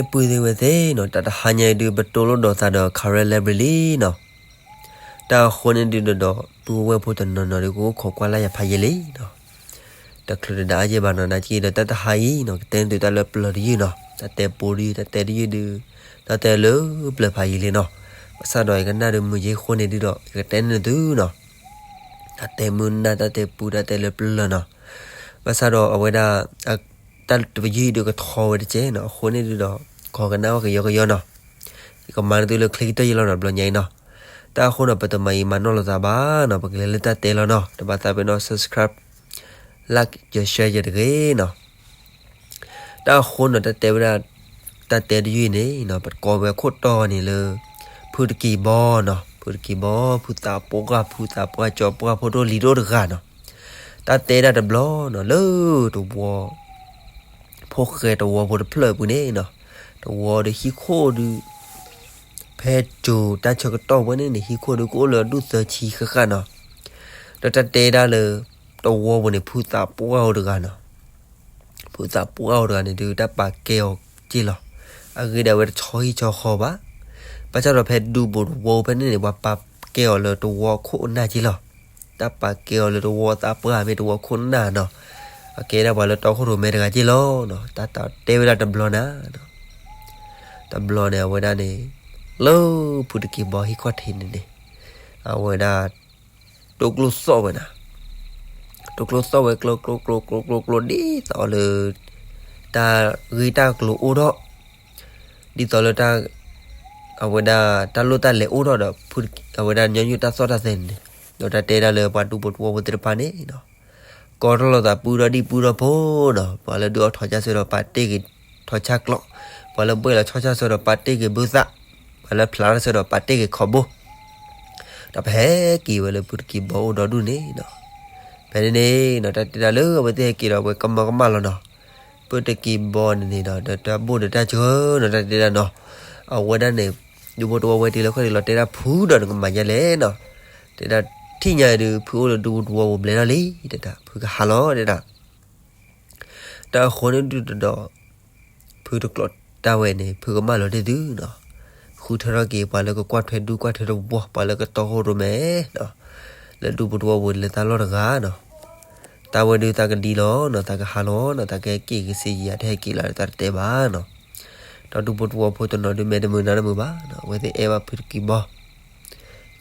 ปุยเดวเซเนาะตาหันยัยดูเปโตโลดอซาดอคาเรเลบลีเนาะตาคนนี้ดูดอปูเวพุตนนอริโกขอกว่าลายพายเลยเนาะตาคลุดดาเจบานนาจีเดตาหายเนาะเต็นตัวตาเลปลอดีเนาะตาเตปูรีตาเตดีดูตาเตเลปลพายเลยเนาะภาษาดอยกันน่าดูมือเยคนนี้ดูดอกเต็นดูเนาะตาเตมุนนาตาเตปูตาเตเลปลเนาะภาษาดอเอาไว้ดาตาตัวยีดูก็ทอเดเจเนาะคนนี้ดูดอกขอกันนะว่าก็ยอกเนาะก็มาดูเลยคลิกตัวยีเราเนาะบลอใหญ่เนาะตาคนเราเป็นตัวไม่มันนอลตาบ้าเนาะปกติเลยตาเตลเนาะแต่บ้าตาเป็นเนาะ subscribe like จะ share จะได้เนาะตาคนเราตาเตเวลาตาเตดีอยู่นี่เนาะปัดกอแบบโคตรต่อนี่เลยพูดกี่บอเนาะพูดกี่บอพูดตาปกะพูดตาปกะจอปกะพูดโดลีโดดกันเนาะตาเตได้ดับล้อเนาะเลยตัววัวพวกเคยตัววัวพูดเพลิดปุ่นนี่เนาะตัววัวเด็กขี้โคดูเพชรจูตาชกต่อวันนี้ฮีโคดูกูเลยดูเสือชีกันเนาะแต่ตาเตได้เลยตัววัววันนี้พูดตาปูเอาด้วยกันเนาะพูดตาปูเอาด้วยกันนี่ดูตาปากเกลียวจีหรออะไรเดี๋ยวจะช่วยจอคอบะปัจจุบันเพชรดูบุตรวัวเป็นนี่ว่าปากเกลียวเลยตัววัวโคน่าจีหรอตาปากเกลียวเลยตัววัวตาเปลือยไม่ตัววัวโคน่าเนาะโอเคได้ว่าเราตัวโคตรไม่ได้กันจีหรอเนาะตาเตเวลาดับล้อนะเนาะดับล้อเนี่ยวันนี้แล้วพูดกี่บ่อยก็ทิ้งนี่เอาไว้ได้ตุกลุสอบนะตุกลุสอบไว้กลัวดีต่อเลยตาตากลัวอุดรดีต่อเลยตาเอาไว้ได้ตาลุตาเล่อุดรพูดเอาไว้ได้ย้อนอยู่ตาสอดตาเซนเราตาเตะได้เลยปัดดูบทวัวบทปานี่เนาะก็เราตาปูระดีปูระโพเนาะพอเราดูเอาถอดจากสุดปัดตีกิถอดชักล้อพอเราเบื่อเราถอดจากสุดปัดตีกิบุษะแล้วพลาดสุดปาเต้กขบุแต่แพ้กี่วันเลยพูดกี่บ่าวดูนี่เนาะแพ้นี่เนาะแต่แต่เลือกไปเต้กี่เราไปกำมาแล้วเนาะพูดกี่บ่าวนี่เนาะแต่บูดแต่เชื่อเนาะแต่แต่เนาะเอาไว้ด้านนี้ดูบตัวไว้ทีแล้วก็เราแต่พูดเนาะก็มาเยอะเลยเนาะแต่ที่ใหญ่ดูพูดดูตัวผมเลยนะลี่แต่พูดฮัลโหลแต่คนนี้ดูเนาะพูดตกหลอดตาเวนี่พูดก็มาแล้วได้ดูเนาะคู่ทะเลาะกี่ปาแล้วก็กวาดเทดูกวาดเทดูบัวปาแล้วก็โตโหดแม่เนาะแล้วดูบทว่าวนเลยตาลอดกาเนาะตาวันดูตากันดีล้อเนาะตากันฮัลโหลเนาะตาแกกี่ก็สิยาแท้กี่ละตาเตบ้าเนาะตาดูบทว่าพูดตอนนั้นดูแม่ดูมือนั่นมือบ้าเนาะวันที่เอวาพูดกี่บ่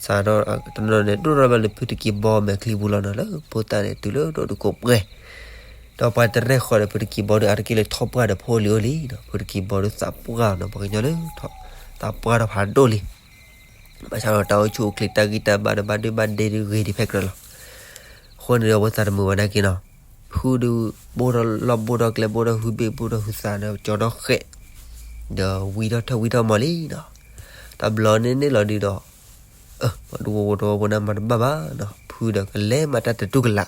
สารตอนนั้นเนี่ยดูเราเลยพูดกี่บ่แม่คลีบุลนะแล้วพูดตาเนี่ยตัวเลยดูกบเกยต่อไปจะเรียกคนพูดกี่บ่ดูอะไรกี่เลยท็อปกันเดี๋ยวพูดเลี้ยวลี่เนาะพูดกี่บ่ดูสับปุ๊กเนาะบอกกันเลยตาปวดผ่านโดลีมาชาวเราชูคลิปตากีตาบาดบาดบาดเดริเกดิเฟกต์ละคนเดียวว่าสารมือวันนั้นกินเนาะผู้ดูบูดลบบูดกเลบูดหุบบูดหุสานจอดเขะเดี๋ยววิดอมาลีเนาะตาบลอนนี่เราดีดอกมาดูวันนั้นมันบ้าเนาะผู้เดียวกันเล่มาตัดตุกละ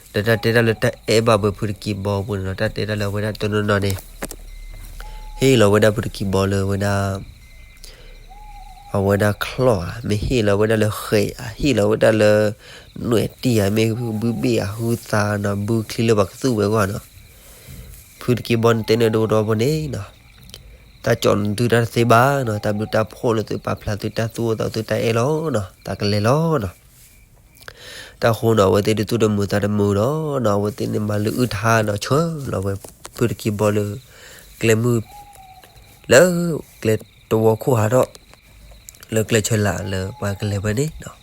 แต่ตัดเราตัดบ้าไปพูดกี่บอลเนาะตัดเราวันนั้นตัวนั้นเนี่ยเฮ้ยเราวันนั้นพูดกี่บอลเลยวันนั้นเอาไว้ได้คลอไม่ฮีเราไว้ได้เลยเขยฮีเราไว้ได้เลยหน่วยตีไม่บูบี้ฮูซานะบูคลีเลบักสู้ไว้ก่อนเนาะพูดกี่บอลเต้นดูรอบนี้เนาะตาจอนตัวตาเซบ้าเนาะตาบุตาโพลตัวปลาพลาตัวตาตัวตาเอล้อเนาะตากันเลยล้อเนาะตาโคเนาะไว้เต้นตัวดมือตาดมือเนาะไว้เต้นมาลือทาเนาะเชื่อเราไว้พูดกี่บอลเลยเกลมือแล้วเกลตัวคู่หาเนาะเลิกเลยเฉลาเลยไปกันเลยไปนี่เนาะ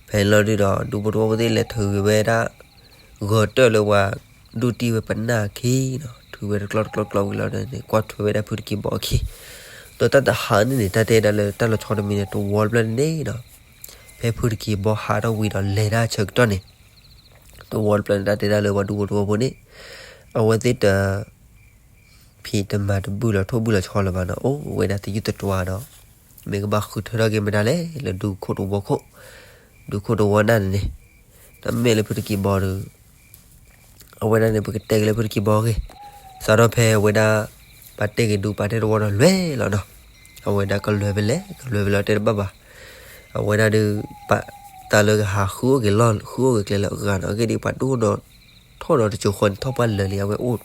เพลเราดีดอดูบทว่าที่เลยถือเวลาเกิดเจอเลยว่าดูตีไปปัญหาขี้เนาะถือเวลากลอดเราเนี่ยกวาดถือเวลาพูดกี่บอกขี้ตัวตาหันนี่ตาเตะได้เลยตาเราชอบมีเนี่ยตัววอลเปล่านี่เนาะเพลพูดกี่บอกหาเราวิดอเลยได้เชิกตัวนี่ตัววอลเปล่าตาเตะได้เลยว่าดูบทว่าพวกนี้เอาไว้ที่พี่ตมาตบุลทั่วบุลชอบเลยบ้าเนาะโอ้เวลาที่ยุติตัวเนาะเมกบ้าคือเธอเราเกมไม่ได้เลยแล้วดูโคตรวัวโคดูโคตรวัวนั่นนี่แต่เมย์เลยพูดกี่บอลเลยเอาไว้นั่นเนี่ยพูดเตะเลยพูดกี่บอลเลยสารพัดเวลาปาเตะกันดูปาเตะวัวนั่นเว้ยแล้วเนาะเอาไว้ได้ก็เลยไปแล้วเตะบ้าเอาไว้ได้ดูปะตาเลยหาคู่กันล้อคู่กันแล้วกันเอาแค่ดีปัดดูโดนโทษเราจะจุคนทบวันเลยเอาไว้อุด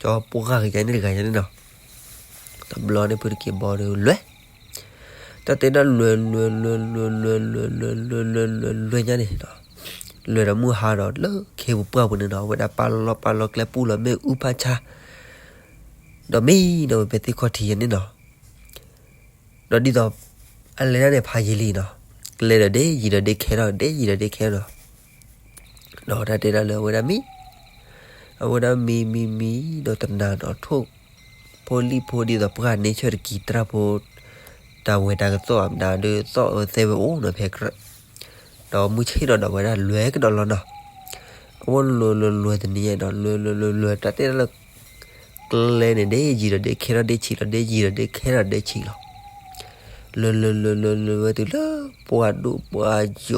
จอปูก้ากันนี่หรือไงนี่เนาะ ตบล้อเนี่ยเพื่อเก็บบอลเลยแต่เต้นนั้นเลยเนี่ยเนาะเลยเรามือหาเราเลยเคบุเปล่าบนเนาะเวลาปลาล็อกแล้วปูเราไม่อุปชาเราไม่เราไปติดข้อที่นี่เนาะเราดีต่ออะไรนั่นเนี่ยพายลีเนาะเลยเราได้ยีเราได้แค่เราได้ยีเราได้แค่เราเราได้เต้นเราเวลามีเราตั้งนานเราทุกพอดีต่อประการนี้ช่วยกีตราโพดาวเวดาก็ซ้อมดาวเดือซ้อเซเวโอเนาะเพคเรามือใช้เราเวลารวยก็เราเนาะวันรวยตัวนี้เนาะรวยแต่เต้นเราเลยเนี่ยได้ยีเราได้แค่เราได้ชีเราได้ยีเราได้แค่เราได้ชีเรารวยตัวละปวดดูปวดโย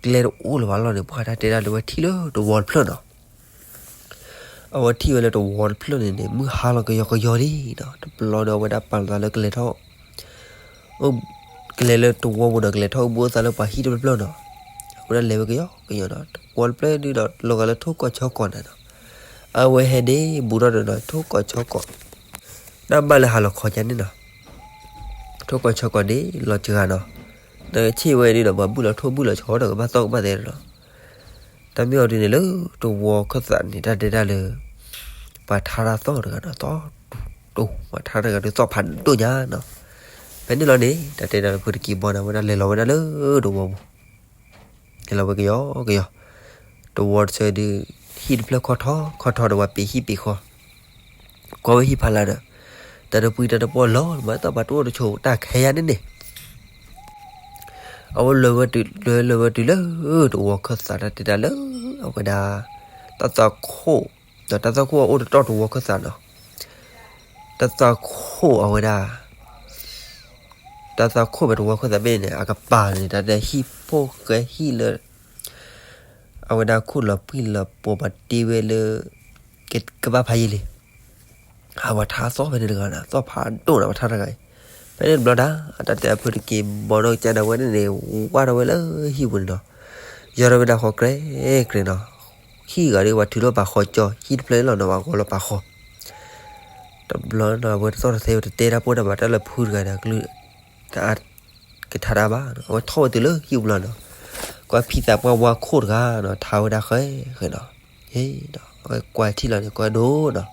เลยโอ้ละวันเราเนี่ยปวดแต่เราเลยที่ละตัววอลเพลเนาะเอาที่เวลาตัววอลเพลเนี่ยมือหาเราก็ยอดีเนาะเราเนาะเวลาปั่นเราก็เลยเท่าโอ้ก็เลยตัววอลก็เลยเท่าบัวซาเราไปฮิตเพลเนาะเวลาเลยก็ยอเนาะวอลเพลนี่เนาะเราก็เลยทุกข์ก็ช็อกก่อนเนาะเอาไว้ให้ได้บุรุษเนาะทุกข์ก็ช็อกก่อนน้ำบ้านเลยหาเราขอจันนี่เนาะทุกข์ก็ช็อกก่อนดิเราเจอเนาะแต่ชี้ไว้นี่เนาะว่าบุรุษทุกบุรุษช็อกเนาะมาต้องมาเดี๋ยวเนาะแต่ไม่เอาดีเนี่ยเลยตัววอลก็สั่นนี่ได้เลยปะทาราซ้อเนาะต่อดูปะทาราก็ต่อพันตัวเนาะเนาะเป็นนี่เราเนี่ยแต่เราพูดกี่บอลนะวันนั้นเลยเราวันนั้นเลยดูวอลเราไปกี่ยอตัววอลเสด็จฮิตเพลคอทอเดี๋ยวปีฮิปีคอก็ไม่ฮิพาลาเนาะแต่เราพูดแต่เราบอลล้อมาต่อมาตัวเราโชว์ตาแค่นั้นเนี่ยเอาเลยว่าเลยตัวก็สาระติดเลยเอากระดาตาตาโคแต่ตาตาโคโอ้ตัวก็สาระตาตาโคเอากระดาตาตาโคเป็นตัวก็สาระเนี่ยอากาปาเนี่ยแต่ฮิปโปก็ฮิเลยเอากระดาคู่ละปีละปวดตีเวลเก็ดกระบะพายเลยหาว่าท้าซ้อไปในเรื่องนะซ้อผ่านตัวนะว่าท้าอะไรไปเล่นบอลนะแต่เพื่อเกมบอลจะเอาไว้ในว่าเอาไว้เลยฮิบุนเนาะยาเราไปด่าขอเกรเนาะฮิก็เรียกว่าถือว่าปากคอจ่อฮิตเพลย์เราเนาะว่าก็เราปากคอแต่บอลเนาะว่าซ้อเซลเตะได้ปวดแบบนั้นเลยพูดกันนะคือแต่อาจก็ท้าได้บ้างว่าท่อตัวเลยฮิบุนเนาะก็พี่แต่ว่าโคตรกันเนาะท้าได้เคยเนาะเฮ้ยเนาะกว่าที่เราเนี่ยก็โดนเนาะ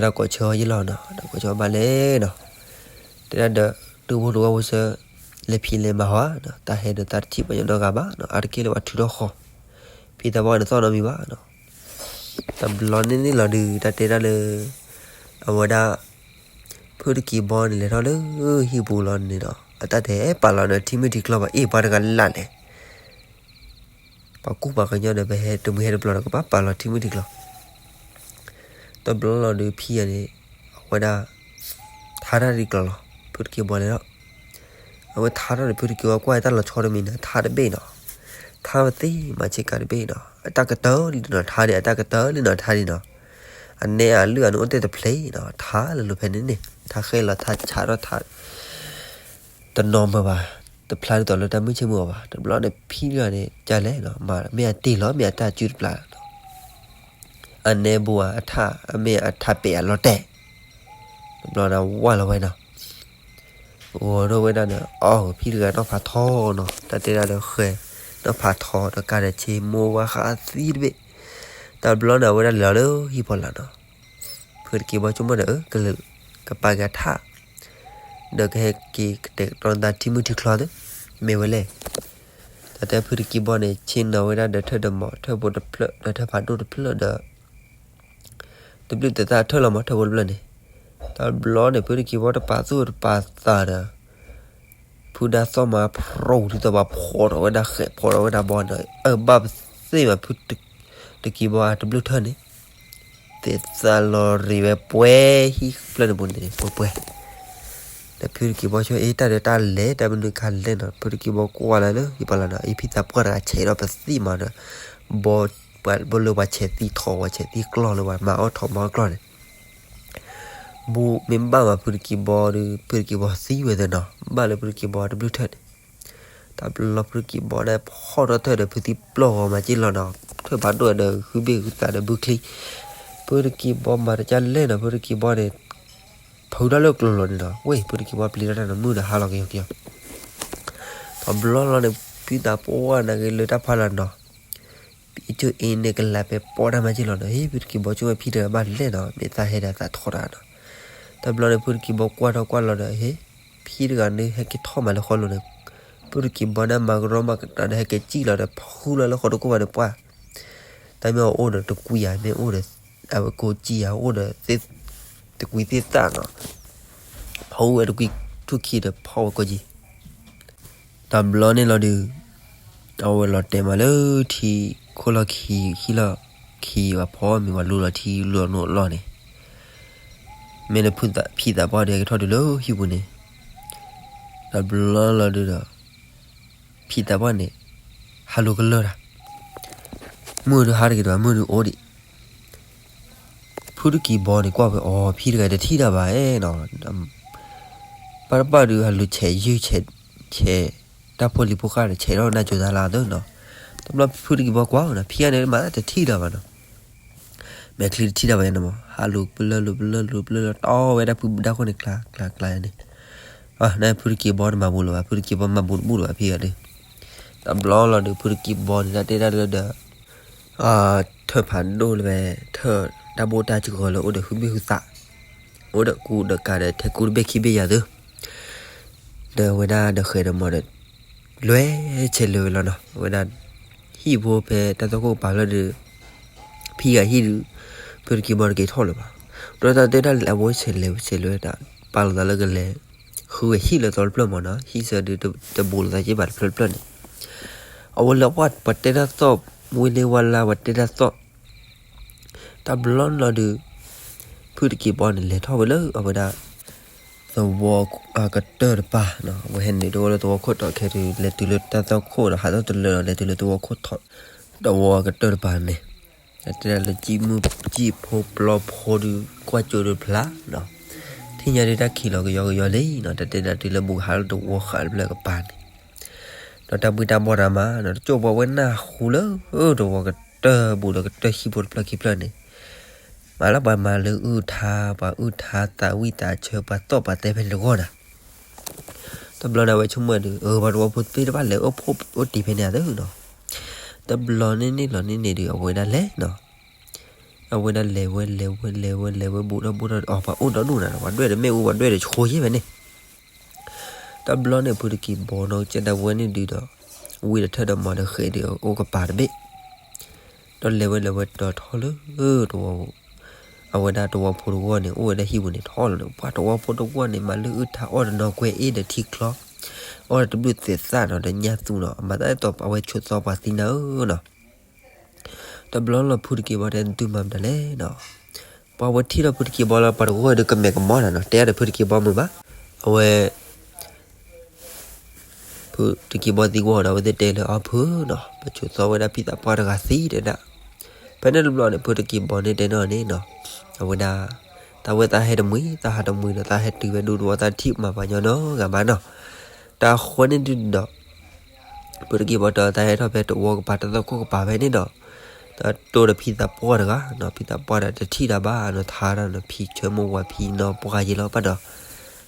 เราก็เชื่อยี่หล่อเนาะเราก็เชื่อมาเลยเนาะแต่เดี๋ยวดูพวกเราว่าจะเลี้ยพี่เลี้ยมาหัวเนาะแต่เห็นแต่ที่มันยังดอกบ้าเนาะอาร์เกลว่าถือดอกคอพี่แต่ว่าเนี่ยตอนนั้นมีบ้าเนาะแต่หลอนนี่หลอนดูแต่เดี๋ยวเลยเอาไว้ได้เพื่อที่กีบอลนี่เลยเท่าเลยฮิบูหลอนนี่เนาะแต่เดี๋ยวปาหลอนเนี่ยที่ไม่ดีกลับมาปาร์กันลั่นเลยปากูปากันย้อนไปเห็นตัวมือเห็นปาหลอนก็ปาหลอนที่ไม่ดีกลับตอนเราดูพี่อันนี้เอาไว้ได้ท่าได้ดีกว่าเพื่อเกี่ยวบอลเลยเนาะเอาไว้ท่าได้เพื่อเกี่ยวกับว่าแต่เราชอบมีนะท่าได้เบ้เนาะท่ามาตีมาเช็คกันเบ้เนาะตากระเตอร์เนาะท่าเนี่ยตากระเตอร์เนาะท่านี่เนาะอันนี้เรื่องนู้นแต่เพลย์เนาะท่าเลยลูกเพนนี่ท่าเคยเราท่าชาเราท่าตอนนอนมาแต่พลาดตอนเราทำไม่ใช่มัวแต่เราเนี่ยพี่เรื่องนี้ใจเล่เนาะมาไม่ตีล้อไม่ตาจุดปลาอันเนบัวท่าเมียท่าเปียเราแต่เราเนาะว่าเราไว้เนาะโอ้เราไว้นั่นเนาะอ๋อพี่เรือต้องพาท่อเนาะแต่เดี๋ยวเราเคยต้องพาท่อต้องการจะเชโมว่าขาซีดเว้ยแต่เราเนาะไว้นั่นเราเลยฮิปพอลเนาะเพื่อกี่วันจุ่มเนาะก็เลยกับปากกาท่าเด็กให้กี่เด็กตอนนั้นที่มือถือคลอดไม่ไว้เลยแต่เพื่อกี่วันเนี่ยเช่นเอาไว้นั่นเดี๋ยวเธอเดมอเธอบดเพลเดี๋ยวเธอผ่านดูเพลเดี๋ยวแต่เธอเรามาเธอบดเพลเนี่ยแต่เราเนี่ยเพื่อกี่วันจะป่าสู้ป่าตาเนี่ยผู้ด่าซ้อมมาโปรที่ตัวมาพอเราไว้ด่าเขะพอเราไว้ด่าบอลเลยบ้าสิมาพูดตะกี้ว่าจะบลูเทอร์นี่แต่ซาลอรีเวป่วยฮิเพลนบุญเนี่ยป่วยแต่เพื่อกี่วันช่วยแต่เดี๋ยวตาเละแต่มันดูคันเล่นเนาะเพื่อกี่วันกว่าแล้วฮิปลานะอีพิซซ่าพวกเราเฉยเราไปสิมาเนาะบอลเลยว่าเฉยตีทอว่าเฉยตีกล้อเลยว่ามาเอาทอมากล้อเนี่ยบูเมมบ้ามาเพื่อกี่บอลเพื่อกี่บอลซีเวเดนเนาะบ้าเลยเพื่อกี่บอลดับเบิลเทิร์นแต่เราเพื่อกี่บอลได้พอเราเธอเดี๋ยวเพื่อที่ปลอมาจีเราเนาะเธอผ่านด้วยเด้อคือเบี้ยคือแต่เดี๋ยวบุคลี Pergi bomba jalan na pergi bomba Pauda lo kelolo ni dah. Weh, pergi kibar pelita dah muda halak yang kia. Tablo lo ni pita poa na ke leta palan dah. Itu ini ke lape poda macam lo dah. Hei, pergi kibar cuma pita balik dah. Meta heda tak thora dah. Tablo ni pergi kibar kuat lo dah. Hei, pita kan ni hei kita malah kalau ni. Pergi kibar na magro dah hei kecil lo dah. Pula lo kalau kuat dah puas. Tapi orang tu kuya ni orang. Apa koji orang te kui te ta no phau er kui tu ki de phau ko ji tam lo ne lo de aw lo te ma lo thi ko lo ki wa phau mi wa lo thi lo no lo ne me ne phu ta phi ta ba de tho de lo hi bu ne tam lo de da phi ta ba ne ha lo ko lo da mu de ha de da mu de o di Pergi bawa ni kuat oh pergi ada tidak baik no baru halu ceh tak boleh buka le ceh orang nak jual lah tu no tapi pergi bawa kuat na pergi ni mana ada tidak mana mekli tidak baik nama halu bela oh ada dah kau ni kelak ni na pergi bawa mabul pergi bawa mabul pergi ada tapi lah tu pergi bawa ni ada terpandu le ta bo ta chu ko lo o de hu bi hu sa o de ku de ka de the ku be ki be ya de we da de khe de mo de lwe che lo lo no we da hi bo be ta to ko ba lo de phi ya hi du per ki mo ke tho lo ba do ta de da la bo che le da pa lo da le ke le hu hi lo to lo mo no hi se de bo lo da ji ba plo ni a wo lo wat pa te da to mu le wala wat te da to Tablon lo de pergi bawa ni le thau le apa dah the walk kater pa no we hen ni do le to ko to ke le tu le ta to ko ha to le tu le to ko tho the walk kater pa ni te le ji mu ji pho plo pho du kwa chu du phla no thi nya de ta khi lo yo le no te da tu le bu ha to walk ha le ka pa ni no ta bu ta bo ra ma no cho bo we na khu le do walk kater bu le kater hi bo phla ki phla ni malah ba malu utha ta wita che ba to ba te phe lo na tablo na we chuma de ba ro pu ti ba le o pho o ti phe na de no tablo ni lo ni de o da le no o da le we bu da o ba o da nu na wa dwe de me u wa dwe de cho ye be ni tablo ne pu de ki bo no che da we ni di do wi de tha da ma de khe de o ka pa de be do le we do tho le do awada to wa pho wo ne o da hi bu ne tho lo pa to wa pho to wo ne ma lu tha or no kwe e de thi klo or to bu te sa no de nya su no ma da to pa we chu so pa ti no no to blon lo phu ki ba de tu mam de le no pa wa thi lo phu ki ba la pa wo de ka me ka mo na no te de phu ki ba mu ba awe phu ki ba ti wo da we de le a phu no pa chu so we da pi ta pa da ka si de da pa ne lo ne phu ki ba ne de no ne no awada ta we ta he de mui ta ha de mui ta he tu we du ta thi ma ba nyo no ga ma no ta khon ni du do pergi ba ta he tho pe to wo ba ta ko ba be ni do ta to de phi ta po da ga no phi ta po da de thi da ba no tha da no phi che mo wa phi no po ga ji lo pa do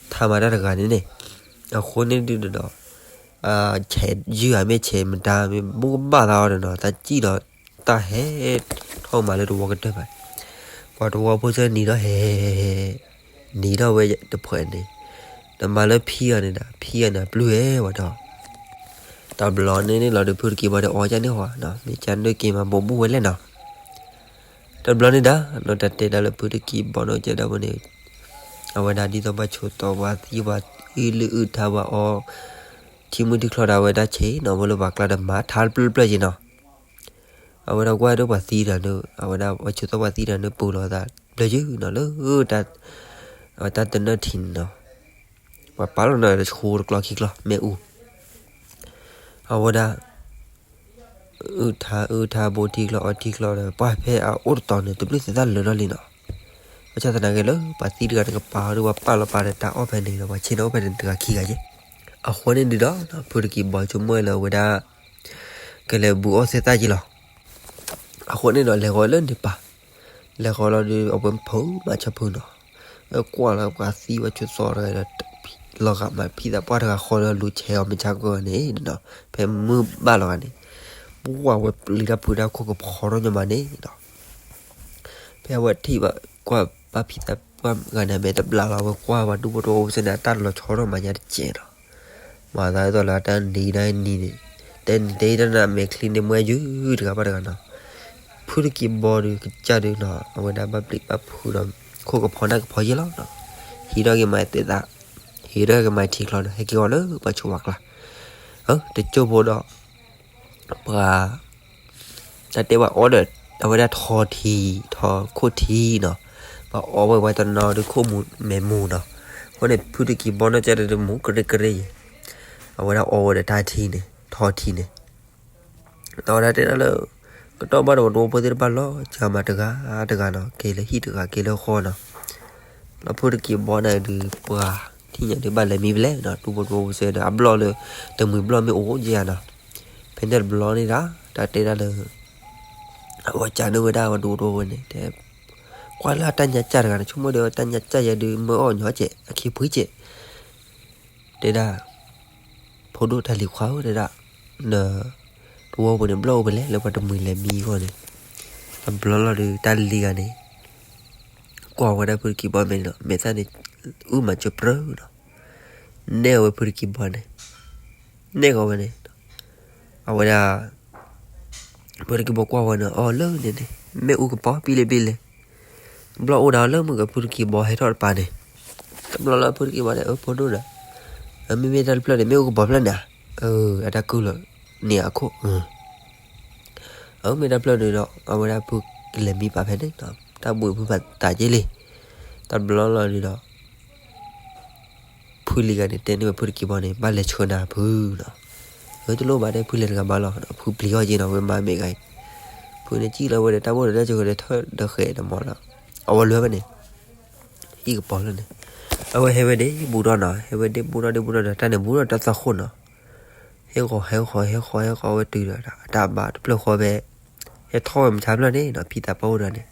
tha ma da ga ni ne a khon ni du do che ji a me che ma da me bu ba da no ta ji do ta he tho ma le do wo ga de ba pa to wa po che ni do he ni do we de phwe ni da ma le phi ya ni da phi ya na blue e wa do ta blo ni lo de phur ki ba de o cha ni ho na mi chan de ki ma bo bu we le na ta blo ni da no ta te da le phur ki bo no che da bo ni awada di to ba chu to wa ti ba i lu u tha ba o chi mu di khlo da we da che no bo lo ba kla da ma thal pl pl ji no awada kwa do ba si da no awada wa chu to ba si da no pu lo da le ju no lo ta ta te no thin no wa pa lo na chu klo ki klo me u awada u tha bo ti klo da pa phe a or to ne tu pli se da lo li no acha ta na ke lo pa si da ka pa ru wa pa lo pa ta o phe ni lo wa chin o phe ni ta ki ga je a khon ni do na pu ki ba chu mo lo wa da ke le bu o se ta ji lo a khon ni do le go lo ni pa แล้วเขาเราดูเอาเป็นผูมาชับพูนเนาะแล้วกว่าเราก็ซีว่าชุดซออะไรเรากลับมาพี่แต่ป้าถ้าเขาเรารู้เชลมันชักกันนี่เนาะเป็นมือบ้านเราอันนี้บัวว่าลีลาพูดแล้วเขาก็พอเราจะมานี่เนาะเพื่อว่าที่ว่ากว่าป้าพี่แต่ว่างานเนี่ยแต่เรากว่าดูโรสนาตันเราชอบเรามาเนี่ยเจ๋อเนาะมาได้ตัวละตันดีได้นี่เนี่ยแต่ดีนั่นน่ะเมคลีนเนี่ยมันยืดกับอะไรกันเนาะพูดกี่บอลก็จะดูเนาะเอาไว้ได้บับลิบับพูดเราเขาก็พอได้ก็พอเยอะแล้วเนาะฮีโร่ก็ไม่ติดละฮีโร่ก็ไม่ทิ้งเราเนาะให้กี่วันเลยมาช่วยกันแต่โจบดปลาแต่เดี๋ยวว่าออเดอร์เอาไว้ได้ทอทีทอโคทีเนาะปลาเอาไว้ตอนนอนด้วยข้อมูลเมมูเนาะเพราะเนี่ยพูดกี่บอลน่าจะได้หมูกระเรยเอาไว้ได้เอาไว้ได้ทีเนี่ยทอทีเนี่ยตอนนั้นเนี่ยเลยก็ต้องมาโดนโดนไปเดี๋ยวบ้านล้อจะมาถึงกันเนาะเกลือฮีถึงกันเกลือคอเนาะแล้วพูดกี่บอลเนี่ยดูปลาที่อย่างที่บ้านเลยมีไปแล้วเนาะดูบอลเสร็จอัพโหลดเลยแต่มือบอลไม่โอ้ยเนาะเป็นเด็กบอลนี่ละแต่เดี๋ยวเลยว่าจะดูได้ว่าดูโดนเนี่ยแต่กว่าละตั้งใจจัดกันชั่วโมงเดียวตั้งใจจัดอย่าดูเมื่ออ่อนหัวเจ๊ขี้พื้นเจ๊เดี๋ยวพอดูทะเลขวาวเดี๋ยวเนาะตัวบนเนี่ยบล็อกไปแล้วว่าตรงมือเลยมีก่อนเนี่ยบล็อกเราดูตันลีกันเนี่ยกว่าได้พูดกี่บอลไม่เนาะไม่ใช่เนี่ยมันจะเปรี้ยวเนาะเน่าไปพูดกี่บอลเนี่ยเน่าเอาไปเนี่ยเอาไว้ได้พูดกี่บอกว่าวันเนาะอ๋อเลิกเนี่ยไม่อุ้งกับป๊อปีเลยบล็อกอุดาเลิกมึงกับพูดกี่บอลให้ทอดปลาเนี่ยบล็อกเราพูดกี่บอลเนี่ยพอดูนะไม่ได้เพลย์เนี่ยไม่อุ้งกับป๊อเพลย์เนี่ยadaกูเลยเนี่ยกูไม่ได้เพลย์เนาะเอาไว้ได้พูดกินเลยมีปลาเพลย์เนาะถ้าบุยพูดแบบตายเจเลยตอนบล็อกเราเนาะพูดลีกันเนี่ยเต้นไปพูดกี่บอลเนี่ยบ้านเล็กชนะพูดเนาะตัวโลกบ้านได้พูดเล่นกันบ้านเราพูดปลีกจีนเอาไว้บ้านไม่ไงพูดเนี่ยจีเราไว้ได้ตาบอดได้จะก็ได้ทอดได้เขยได้หมดแล้วเอาไว้เลือกไปเนี่ยอีกบอลเลยเนี่ยเอาไว้ให้ไว้ได้บูรณะให้ไว้ได้บูรณะแต่เนี่ยบูรณะตัดสักคนเนาะให้ขอไว้ตื่นแล้วตามบ้านเปล่าขอไปให้ท่อมันช้ำแล้วเนี่ยเนาะพี่ตาเป้าเนี่ย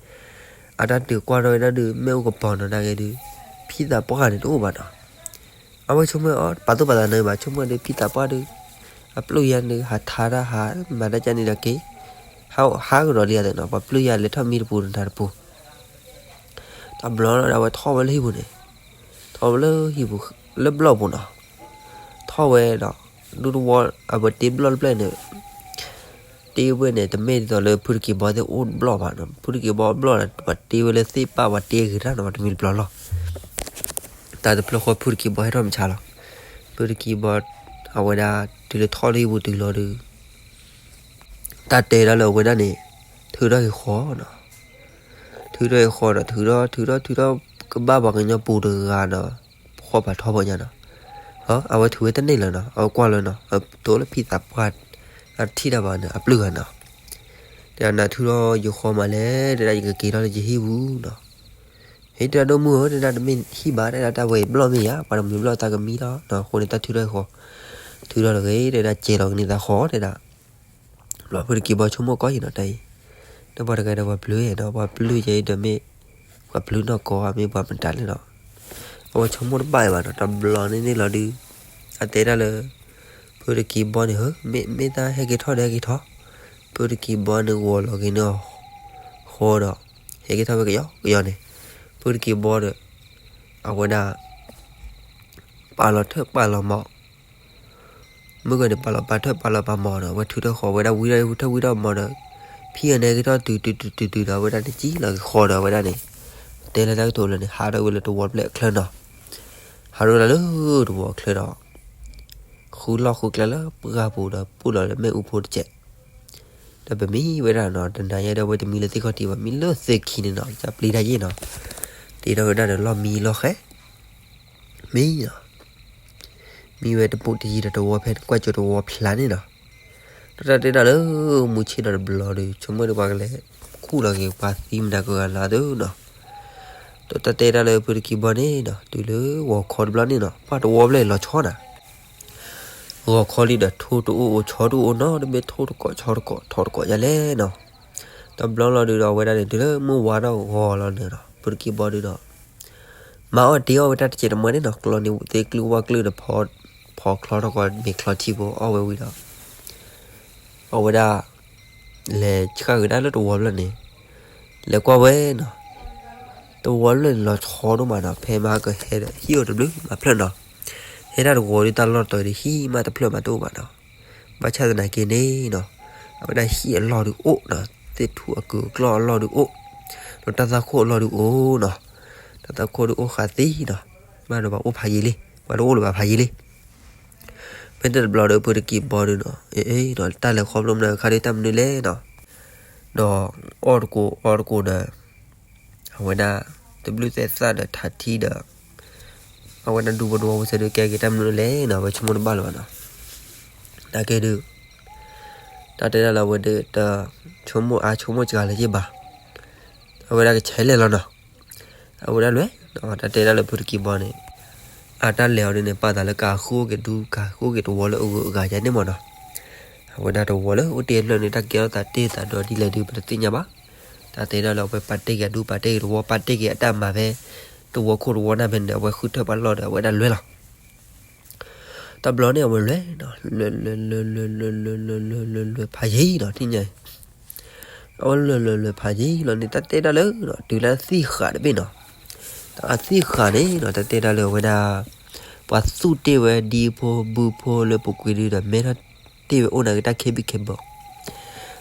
อันนั้นดื้อกว่าเลยนะดื้อไม่เอากับปอนนะไงดื้อพี่ตาป้าเนี่ยโอ้บ้านเนาะเอาไว้ชมเมื่อปัตตุปัตตาเนี่ยมาชมเมื่อดื้อพี่ตาป้าดื้อปลุยอันดื้อหาทาราหามาได้จันนี่ละเก๋หาก็รอเรียนเนาะปลุยอันเลยถ้ามีปูนทาร์ปูตามบล็อกเราไว้ท่อไว้เลยบุเนี่ยท่อไว้เลยหิบุเล็บบล็อกบุเนาะท่อไว้เนาะดูว่าเอาไว้ตีบล็อกเลยเนี่ยตีไว้เนี่ยแต่ไม่ต่อเลยพูดกี่บอลจะอุ่นบล็อกเนาะพูดกี่บอลบล็อกว่าตีไว้เลยสิป้าว่าตีคือท่านว่ามีบล็อกหรอแต่บล็อกเขาพูดกี่บอลให้ทำช้าหรอพูดกี่บอลเอาไว้ได้ทีละท่อเลยบุตีรอดูตาเตะแล้วเราไว้ได้เนี่ยถือได้ขอเนาะถือได้ขอเนาะถือได้ก็บ้าบอกกันยังปูเดือดเนาะขอบัตรท่อบ่ยังเนาะเอาไว้ถือไว้ตั้งนี่เลยเนาะเอากว่าเลยเนาะตัวละพี่ตับกัดที่ดาบานเนาะเปลือกเนาะแต่อันนั้นถือเราอยู่ขอมาแล้วเดี๋ยวจะกินเราจะหิวเนาะเฮ้ยเดี๋ยวเรามือเดี๋ยวเราไม่หิบ้าเดี๋ยวเราเว้ยบล็อกไม่ยากปานมือบล็อกตาก็มีแล้วเนาะคนนี้ตาถือได้ขอถือเราเลยเดี๋ยวเราเจเรานี่ตาขอเดี๋ยวเราพูดกี่บอลชั่วโมงก็อยู่เนาะได้เดี๋ยวบอกกันเดี๋ยวว่าเปลือยเนาะว่าเปลือยใจเดี๋ยวไม่ว่าเปลือยเนาะก็ไม่ว่ามันตันเลยเนาะเอาไว้ชั่วโมงบ่ายวันเนาะตำบลนี่เราดูอันเตะได้เลยพูดกี่บอลเนี่ยไม่ได้ให้กี่ท่อได้กี่ท่อพูดกี่บอลเนี่ยวอลเรากี่เนาะโคตรให้กี่ท่อไปกี่ยอเนี่ยพูดกี่บอลเนี่ยเอาไว้ได้ปลาเราเถอะปลาเราหมอกเมื่อก่อนเนี่ยปลาเราปลาเถอะปลาเราปลาหมอเนาะว่าถือได้ขอไว้ได้วิได้หมอเนาะพี่อันนี้กี่ท่อตื่นเอาไว้ได้จีเราขอเอาไว้ได้เนี่ยเตะได้ตัวเลยเนี่ยหาได้เวลาตัววอลเปล่าเคลื่อนเนาะหาดูแล้วตัววอลเคลื่อนเนาะคูลอกคูกแล้วปกาปูแล้วไม่อุปโภคเจ็ดแต่แบบนี้เวลาเนาะดันได้ยังได้ว่าจะมีเรื่องที่เขาที่ว่ามีเลือดเสกขี้เนาะจะปลีได้ยังเนาะที่เราได้เรามีเราแค่มีเนาะมีเวทปุ่นที่เราตัวเพชรกว่าจะตัวพลันนี่เนาะแต่ได้เรามุชิเราบลอดชั่วโมงละบางเลยคู่เราเกี่ยวกับทีมนักการลาดูเนาะแต่ได้เราพูดกี่บอลนี่เนาะดูเลยว่าคอร์ดบลอนี่เนาะพอตัววอลเลยเราชอบนะว่าคอลีเดทูตูชอดูเนาะเดเมทูตก็ชอตก็ทอดก็อย่าเล่เนาะ ตบลองเราดูเราเวลาเนี่ยดูเลยมัวว่าเราหัวเราเนี่ยเนาะปุรกีบอดูเนาะมาเอาเดียวเวลาเจ็ดมันเนี่ยเนาะกลัวเนี่ยเด็กกลัวกลัวเนาะพอคลอเราก็มีคลอที่บ่เอาไว้วิเนาะเอาเวลาเลยช่างได้แล้วตัวแล้วเนี่ยแล้วก็เว้เนาะตัวเลยเราชอดูมาเนาะเพมาก็เฮ็ดฮิวตบลึมาเพลินเนาะเฮ็ดได้ตัวนี้ตลอดตัวนี้ฮีมาตะเพลินมาตัวมาเนาะมาชาติไหนกินนี่เนาะเอาไปได้ฮีรอดูโอ้เนาะติดถั่วกูกลอรอดูโอ้เราตาตาโครอดูโอ้เนาะตาตาโคดูโอ้ขาตีเนาะมาดูว่าโอ้พายีเลยมาดูโอ้หรือว่าพายีเลยเป็นแต่บลอเดอร์เปิดกีบบอลเนาะเอ้ยเนาะตาเหลือความลมเนาะคาริตัมนี่เลยเนาะดอกออร์กูเนาะเอาไว้ได้WZ เนาะทัดที่เด้อเอาไว้นั่นดูบอลว่าจะดูแกกิตัมนี่เลยเนาะไปชมบอลวะเนาะตาแกดูตาเตะเราวันเดอร์ตาชมจะอะไรจีบ้าเอาไว้ได้ก็ใช้เลยแล้วเนาะเอาไว้ได้เลยเนาะตาเตะเราเปิดกีบบอลเนี่ยอาตาเหลียวเนี่ยป้าตาเลยกาคู่กันดูกาคู่กันตัววอลเลยกาใจเนี่ยมั้งเนาะเอาไว้ได้ตัววอลเลยโอเตียนเลยเนี่ยตาเกี่ยวตาเตะตาโดนดีเลยดูปฏิญญาบ้าตาเตะเราไปปฏิกันดูปฏิตัวปฏิกันตามมาเพ่ตัวคู่ตัวน่าเป็นเดี๋ยวไว้คุยเถอะบ้านเราเดี๋ยวไว้ได้เลยหรอตาบล็อกเนี่ยเอาไว้เลยเนาะเลยพายีเนาะที่ไงเอาเลยพายีเราเนี่ยตาเตะได้เลยเนาะดูแลสี่ขาได้เป็นเนาะตาสี่ขาเนี่ยเนาะตาเตะได้เลยไว้ได้ปัสสุเตวดีพอบูพอเลยปุกวิดีเดเมนะเตวโอนาก็ตาเคบิเคบอก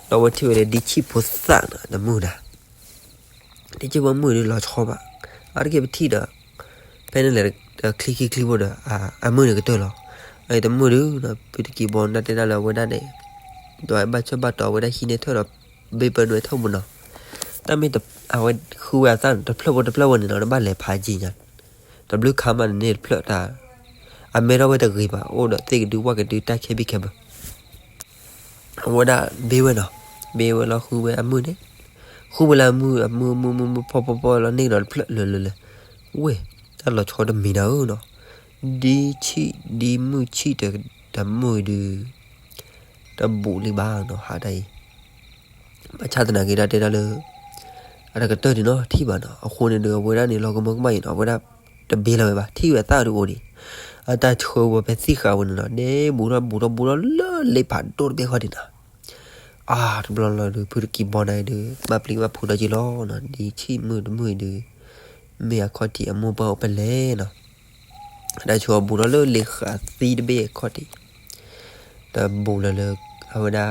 เราว่าที่ว่าดิชิพุสันนะมูนะดิชิว่ามูนี่เราชอบอ่ะอะไรก็ไปที่เด้อเป็นอะไรคลิกบอดอ่ะมูนี่ก็ตัวเราไอ้แต่มูนี่นะไปที่กีบอลนั่นเตะได้เราไว้ได้เนี่ยตัวไอ้บ้าชอบบ้าต่อไว้ได้หินเท่าเราเบเปิลด้วยเท่ามันเนาะแต่ไม่แต่เอาไว้คือว่าสั้นแต่เพลวันเนี่ยเราบ้านเลยพาจีเนี่ยแต่บลูคามันเนี่ยเพลตาอเมริกาเวทกี่บาโอ้เด็กดูว่ากันดูตาเคบิเคบว่าได้เบลเนาะเบลเราคือเวลามือเนี่ยคือเวลามือพอแล้วนี่เราเพลเลยเว้ยถ้าเราชอบดมีนาเนาะดีมือชีแต่แต่มือดูแต่บุลีบ้างเนาะหาได้ประชาชนกี่ได้เท่าเลยอะไรก็เตอร์ดีเนาะที่บ้านเนาะเอาคนเนี่ยเดือเวลานี่เราก็มึงไม่เนาะเวลาแต่เบลเลยป่ะที่เวลาตาดูดิอาตาโชว์แบบสีขาวนี่นะเนี่ยบุระเลยผ่านตัวเบี้ยเขาดินะบลอลดูพูดกี่บอลได้ดูมาปลิงมาพูดจีล้อนะดีชี้มือดูเมียข้อที่มูเบาไปเลยนะได้ชัวบุระเลยขาซีดเบี้ยข้อที่แต่บุระเลยเอาไว้ได้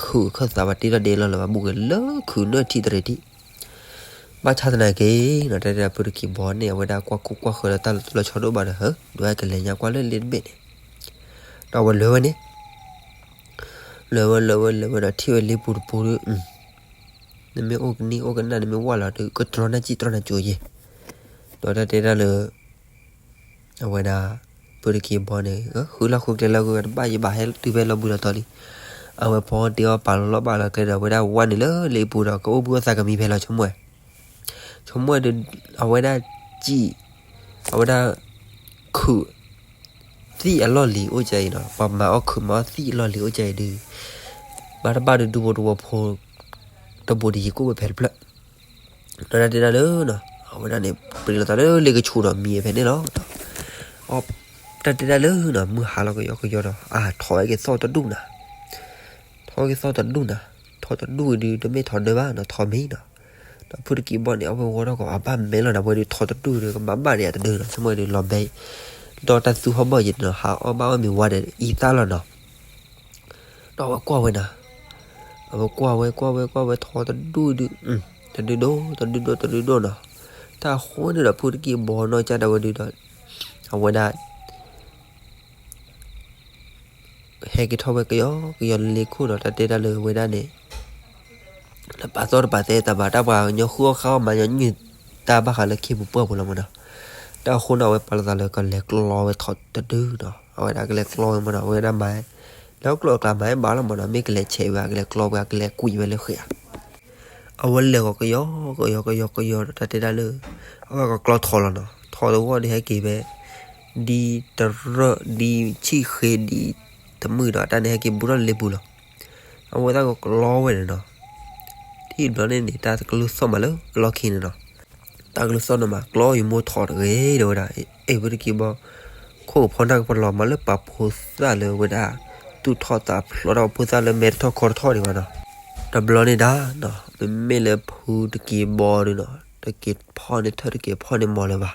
คือข้อสวัสดีเราเดลเราบุกเลยคือเนื้อที่ตระดีบ้านชาติไหนกี่นะได้พูดกี่บอลเนี่ยเอาไว้ได้กว่าเคยแล้วเราชอบดูบ้านเหรอด้วยกันเลยยังกว่าเล่นเบ็ดเราวันเลยวันนี้เลวที่วันนี้ปูนี่ไม่โอ้กันนั่นไม่ว่าละดูก็ตรอนน่าจ่วยตัวได้เท่าเลยเอาไว้ได้พูดกี่บอลเนี่ยคือเราคุยกันเราก็บ้าให้ตัวเวลาบุระตอนนี้เอาไว้พอเดียวปาล์มบ้าเราก็ได้เอาไว้ได้วันนี้เลยปูเราก็บัวสักก็มีเพลเราชมวยเดินเอาไว้ได้จีเอาไว้ได้คือที่อร่อยหลีโอใจเนาะปมาเอาคือมาที่อร่อยหลีโอใจดูบ้าดูพอตัวบดีกูไปแผ่นเพลนั่นได้เลยเนาะเอาไว้ได้เนี่ยเป็นเราตอนเลยก็ชูเนาะมีแผ่นนี่เนาะอ๋อได้เลยเนาะมือหาเราก็ยอเนาะถอยกันซ้อตัดดุนะถอยตัดดุดีแต่ไม่ถอนได้บ้างเนาะถอนไม่เนาะพูดกี่บอลเนี่ยเอาไปว่าเราก็บ้านไม่แล้วนะวันนี้ถอดตัดดูเลยก็บ้านเนี่ยตัดดูนะสมัยนี้ลอมได้ดอตัดสู้เขาบ่อยเนาะหาเอาบ้านมีว่าเด็ดอีตาแล้วเนาะเราว่ากว่าไว้นะเอากว่าไว้ถอดตัดดูตัดดูเนาะถ้าคนเนี่ยพูดกี่บอลน้อยจะได้วันนี้เนาะเอาไว้ได้เฮกิทอไปก็ย้อนเลี้ยคู่เนาะแต่เด็ดเลยไว้ได้เนี่ยแล้วป้าซ้อนป้าเตะแต่บ้าตาบ้าเนี่ยคู่เข้ามาอย่างนี้ตาบ้าขาเลยขี้บุปผาพลังมันนะแต่คนเอาไว้ปลาตาเลยก็เล็กลอยไว้ถอดตะดื้อเนาะเอาไว้ได้ก็เล็กลอยมันเอาไว้ได้ไหมแล้วกลัวกลับไหมบ้าแล้วมันไม่ก็เล็กเฉยว่าก็เล็กลอยว่าก็เล็กกุยไปเลยเขียเอาไว้เลยก็ย่อแต่ได้เลยเอาไว้ก็กลัวถอดแล้วเนาะถอดตัวดีให้กี่แบบดีตระดีชี้เคดีทำมือเนาะแต่เนี่ยให้กี่บุญเลยบุญเอาไว้ได้ก็ล้อไว้เนาะ ที่บลอนนี่ตากลุซ่อมมาแล้วล็อกคินเนาะตากลุซ่อมมากลออยู่โมถอดเดี๋ยวได้เวลากี่บ่โคพอนักพอหลอมาแล้วปรับโพสต์เลยเวลาตุทอตาเราโพสต์เลยเมทอคอร์ทอดีกว่าเนาะแต่บลอนนี่ดาเนาะไม่เลยพูดกี่บ่เนาะตะกี้พ่อเนี่ยเธอตะกี้พ่อเนี่ยมอเลยว่ะ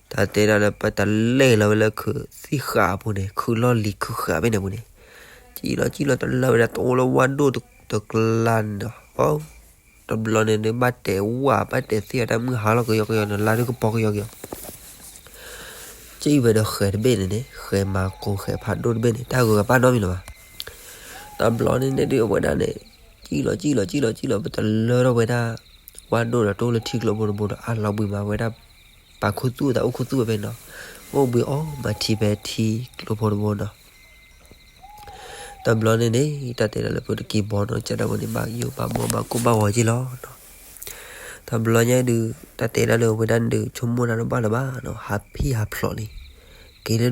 แต่เตะแล้วไปแต่เล่แล้วแล้วคือสิขาพวกนี้คือล้อลีคือขาไปเนี่ยพวกนี้จีเราแต่เราเนี่ยโตแล้ววันดูตะกลันเนาะตบลอนเนี่ยบัดเตะว่าบัดเตะเสียแต่มือหาเราก็ยกๆลาด้วยก็ปอกยกจีไปเด้อเคยเบนเนี่ยเคยมาโกเคยผ่านโดนเบนเนี่ยถ้ากูกับป้าน้องมีหรอวะตบลอนเนี่ยเดี๋ยววันนั้นเนี่ยจีเราไปแต่เราไปได้วันโดนโตแล้วทิ้งเราบนอ่ะเราบุยมาไปได้ปากคุตู้แต่อุคุตู้ไปเนาะโอ้บุยอ๋อมาทีเบทีเราบนเนาะตบลอนเนี่ยตัดเตะแล้วพูดกี่บอลเนาะจะได้วันนี้บางอยู่บางโมบางกูบางหัวจีล้อเนาะตบลอนเนี่ยดูตัดเตะแล้วไปดันดูชั่วโมงนั้นบ้าเนาะฮับพี่ฮับพลอนี่กินแล้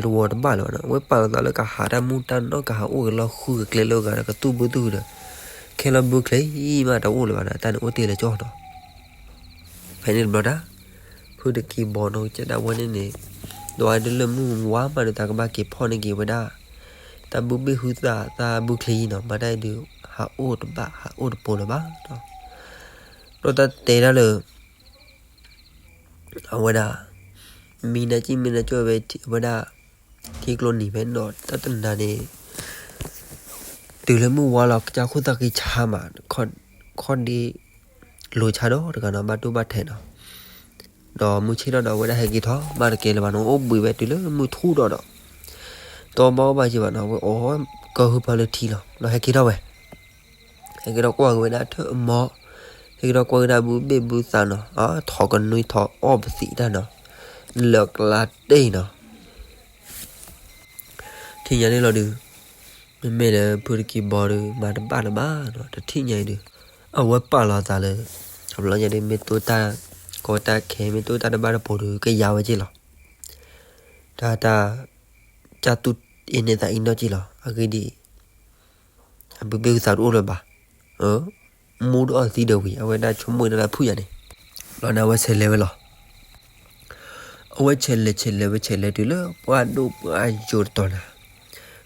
ววอดบ้าแล้วเนาะเว้ยป่าแล้วก็หาได้มูตันเนาะก็หาโอ้เราคู่กับเกลือกันก็ตู้บุเนาะแค่เราบุกเลยมาแต่โอ้เลยนะแต่โอ้ตีเลยจ่อเนาะภายในบล็อกนะพูดกี่บอลเนาะจะได้วันนี้โดยเดินเริ่มว้ามาเนาะแต่ก็มาเก็บพ่อในเก็บไว้ได้แต่บุบบี้หุ่นตาบุคลีเนาะมาได้ดูหาโอ้ตัวบ้าหาโอ้ตัวปนบ้าเนาะเราตัดเตะแล้วเลยเอาไว้ได้มีนาช่วยไปไว้ได้ที่กลนีไปนอนตั้งนานเนี่ยตื่นแล้วมือว่าเราจะคุยตะกี้ชามาคนดีโลชาโดหรือกันเนาะมาดูบัดเทนเนาะดอมือชี้เราไว้ได้ให้กี่ท้อมาเกลบ้านน้องโอ้บุยไปตื่นแล้วมือทู่ดอตัวบ้าไปจีบ้านน้องโอ้ก็คือพาเลยทีเราให้กี่ท้อไปให้กี่ท้อกว่าไว้ได้เธอหมอให้กี่ท้อกว่าได้บุษาเนาะถอกันนุ้ยถออ้อมสีได้เนาะเลิกลาได้เนาะที่อย่างนี้เราดูไม่เลยพูดกี่บอลมาดับบ้านเนาะแต่ที่อย่างนี้เอาไว้ป่าเราตาเลยทำเราอย่างนี้ไม่ตัวตาก็ตาแข็งไม่ตัวตาดับบ้านพอดูก็ยาวจีหรอตาจะตุดอินเนตาอินโนจีหรออะไรดีบุบเบิลสาวรู้ป่ะมูดสีเดียวกันเอาไว้ได้ชั่วโมงนั้นพูดอย่างนี้เราหน้าว่าเฉลยหรอเอาไว้เฉลยดูเลยว่าดูป้ายจุดตัวนะ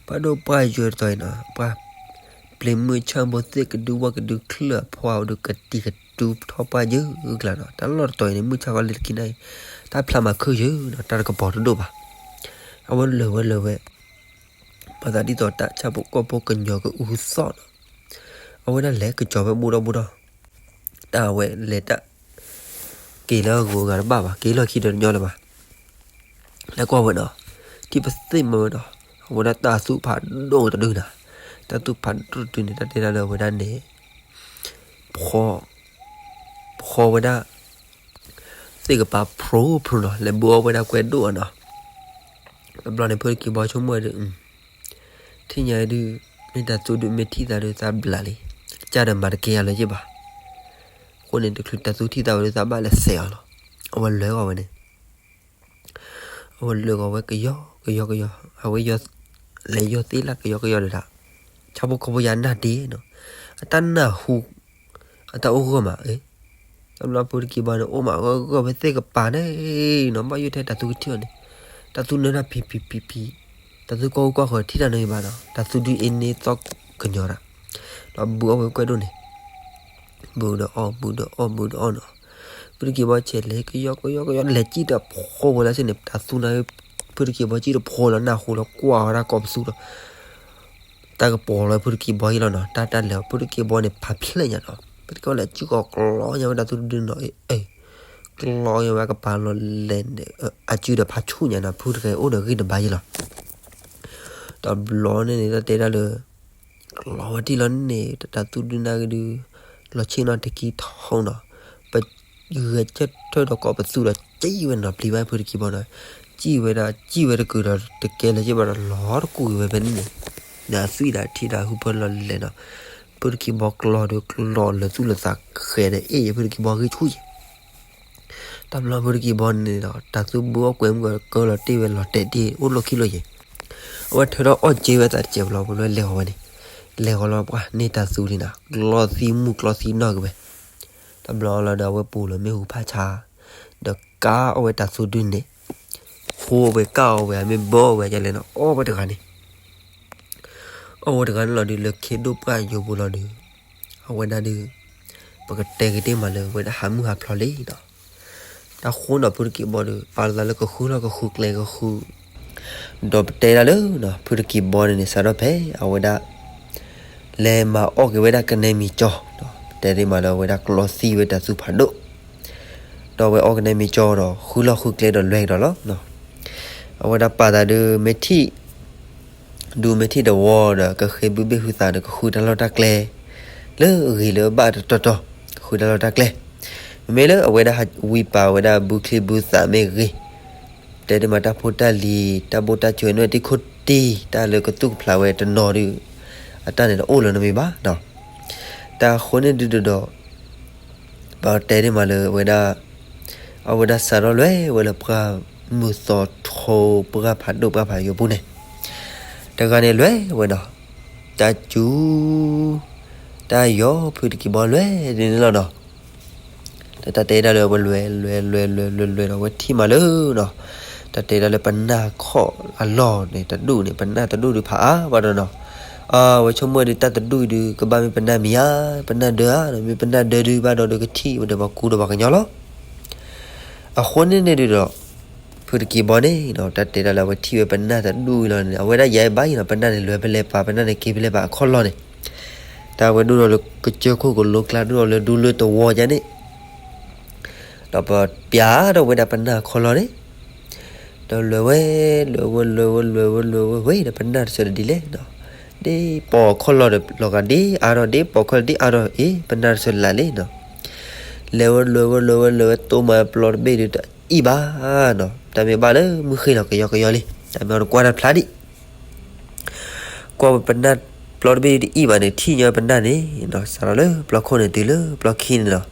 ป้าดูป้ายจุดตัวนะป้าเปลี่ยนมือช่างบดเสียก็ดูว่าก็ดูเคลือบพอดูกระติกดูท้อป้าเยอะกแล้วแต่หลอดตัวนี้มือช่างก็เล็กกินได้ถ้าพลาดมาคือเยอะนะแต่ก็พอดูป่ะเอาไว้เลยภาษาที่ต่อตาชาวก็พวกกันยอก็อุศสอนเอาไว้นั่นแหละก็จอบไปบูดอแต่เอาไว้เล็ดกี่แล้วกูกันบ้าป่ะกี่แล้วคิดเดินยอเลยป่ะแล้วก็วันเนาะที่ภาษาที่มันเนาะวันนั้นตาสุผ่านโดนตะดึงนะตาสุผ่านตุนเนี่ยตาเดนเลยวันนั้นเนี่ยพอวันนั้นสิ่งกับปาโปรเนาะแล้วบัววันนั้นเกวนดูเนาะแล้วเราในเพื่อนกี่บอลชั่วโมงเดียวที่ยังดูในตาสุดูเมที่ตาดูตาบลาลีจ่าเดินมาตะเกียร์เลยใช่ปะคนนี้ตัวคลิปตาสุที่ตาดูตาบ้านเลยเสียเนาะเอาวันเลยเอาวันนี้เอาวันเลยเอาไว้ก็ย่อเอาไว้ย่อเลยย่อตีละก็ย่อเลยละชาวบ้านเขาบอกยันหน้าดีเนาะแต่หน้าหูแต่โอ้โหมาสำหรับผู้ที่บ้านโอ้มาก็ไม่เสียกับป่าเนี่ยเนาะมาอยู่ที่ตาสุที่นี่ตาสุเนี่ยนะพีตาสุก็ขอที่นั่นเลยบ้านเนาะตาสุดูเอ็นนี่ต้องกันยอละเราบัวไว้ก็ดูนี่บูดอ้อเนาะผู้ที่บ้านเฉลี่ยก็ย่อเล็กจีดพอแล้วสิเนี่ยตาสุนะผู้ที่บ้านจีดพอแล้วหน้าหูแล้วกว่าระกอบสุดแต่ก็พอแล้วผู้ที่บ้านแล้วเนาะแต่แล้วผู้ที่บ้านเนี่ยพับเลยเนาะผู้ที่ก็เลยจีก็กล้อยังไม่ได้ตัวดึงเนาะกล้อยังไม่ก็ปาลเล่นอาจีดพับชูเนี่ยนะผู้ที่โอ้เด็กกินบ้าอยู่ละตอนล้อเนี่ยแต่เตะได้เลยล้อที่ล้อเนี่ยแต่ตัวดึงได้ก็ดูล้อเชี่ยนอนตะกี้ท้องเนาะไปยืดจะเท่าดอกก็ไปสู้แล้วจี้ไว้เนาะปลีไว้ผู้ที่บ้านเลยจี้ไว้ก็เราตะเกียร์เลยจีบ้านล้อกูไว้เป็นเนี่ยน่าสุดาที่ได้หุบพลันเลยเนาะผู้ที่บอกล้อดูล้อเลยสู้เลยสักเขยเนี่ยผู้ที่บอกคือช่วยตามล้อผู้ที่บอกเนี่ยเนาะแต่สู้บัวกวนก็ล้อตีไว้ล้อเตะดีอุ้งล้อขี้ล้อเย่ว่าเธอเราอ้อนจีไว้แต่เจ็บเราไปเลยเลี้ยววันนี้ le ko lo kwa ni ta su ni na glossy no ke be ta blo la da we pu lo me hu pha cha da ka o we ta su du ne ho we ka o we me bo we ja le no o ba de ka ni o de ka lo di le ke do pa yo bu lo di o we da di ba ka te ke te ma le we da ha mu ha phlo le no ta khu no pu ki bo de pa la le ko khu lo ko khu kle ko khu do te la le no pu ki bo ni sa ro phe o we da le ma o ke we da ka ne mi cho no te ri ma lo we da glossy we da su pha do do we o ke ne mi cho do khu lo khu kle do lwe do lo no o we da pa da de me thiดูไม่ที่เดวอร์ดก็เคยบุบเบหุตาก็คุยตลอดตะเกลเลอเลอบาดตอคุยตลอดตะเกลเมเลอเวดาวีปาเวดาบุคลิบุสาเมรีแต่เดมาตาพุตาลีตาโบตาจวยนวที่คุดตีตาเลก็ตุกพลาเวตนอรีอัตาเนี่ยโอเลนมีบ้าเนาะตาคนเนี่ยดูดอบาแต่เดมาเลเวดาเอาเวดาสารเลเวลาปรามุสอโทปราผัดดูปราผัดอยู่ปุ่นเนี่ยตะกาเนี่ยเลยเว้ยเนาะตาจูตายอพูดกี่บอลเลยนี่แล้วเนาะแต่ตาเตะได้เลยบอลเลยเนาะเว้ยที่มาเลยเนาะตาเตะได้เลยปัญหาข้ออัลลอฮ์เนี่ยตาดูเนี่ยปัญหาตาดูดิผาว่าเนาะเว้ยชมเมื่อดิตาดูดิก็บ้ามีปัญหามีปัญหาเด้อมีปัญหาเด้อบ้าเด้อก็ที่มันเดี๋ยวบอกกูเดี๋ยวบอกกันยอแล้วคนเนี่ยดิเนาะพูดกี่บอลเนี่ยเนาะแต่เดี๋ยวเราไปที่ไปเป็นหน้าแต่ดูแล้วเนี่ยเอาไว้ได้ใหญ่ใบเนาะเป็นหน้าเนี่ยรวยไปเลยป่าเป็นหน้าเนี่ยเก็บไปเลยป่าคนรอเนี่ยแต่ว่าดูเราก็เจอคู่กับลูกแล้วดูเราดูเลยตัววอจันเนี่ยเราพอปียเราไว้ได้เป็นหน้าคนรอเนี่ยเราเลยเว้ยเราเป็นหน้าสุดดีเลยเนาะดีปอคนรอเดี๋ยวเรากันดีดีปอคนดีเป็นหน้าสุดละเลยเนาะเลยตัวมาปลอดเบย์ดูอีบ้าเนาะแต่ไม่บ้าเลยมือขึ้นเราก็ยอเลยแต่ไม่เอากวาดพลาดิกวาดเป็นด้านปลอดไปดีอีบ้าเนี่ยที่เยอะเป็นด้านนี้เนาะสารเลยปลอดคนเนี่ยตีเลยปลอดขี้เนาะ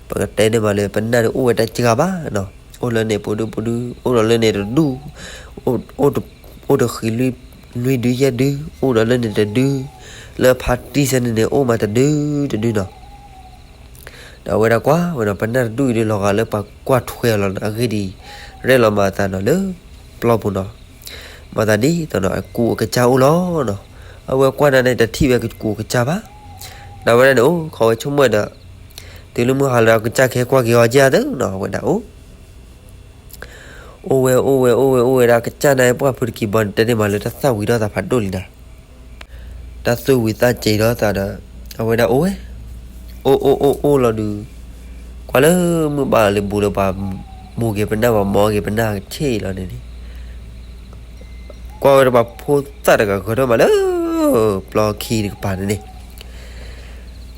ปกติเนี่ยมาเลยเป็นด้านโอ้ยแต่จิกาบ้าเนาะโอ้เลยเนี่ยปูดูโอ้เลยเนี่ยดูโอ้ดูขี้ลุยดูยาดูโอ้เลยเนี่ยจะดูแล้วพัดที่เส้นเนี่ยโอ้มาจะดูเนาะแต่เวลากว่าเวลาเป็นนั่นดูดีหลอกอะไรปะกว่าถ้วยเราอะไรดีเรื่องเรามาตาเนาะเลยปลอบเนาะมาตาดีตอนเนาะกูกับเจ้าล้อเนาะเอาไว้กว่านั้นแต่ที่เวลากูกับเจ้าบ้าแต่เวลาเนาะเขาไว้ชุ่มเมื่อเนาะตีลูกมือหาเรากับเจ้าแค่กว่ากี่วันเจ้าเด้อเนาะเวลาโอ้เวลากับเจ้าเนี่ยพวกพูดกี่บอลแต่เนี่ยมาเลยถ้าสู้วิธีแต่ผัดโดนเลยนะถ้าสู้วิธีเจอแต่เนาะเอาไว้นะโอ้เราดูกว่าเลยมือบาเลยบูเลยบามูเก็บเป็นหน้าบามอเก็บเป็นหน้าเช่เราเนี่ยกว่าเราบาพูดตัดกับคนมาเลยปลอกขี้กับป่านนี่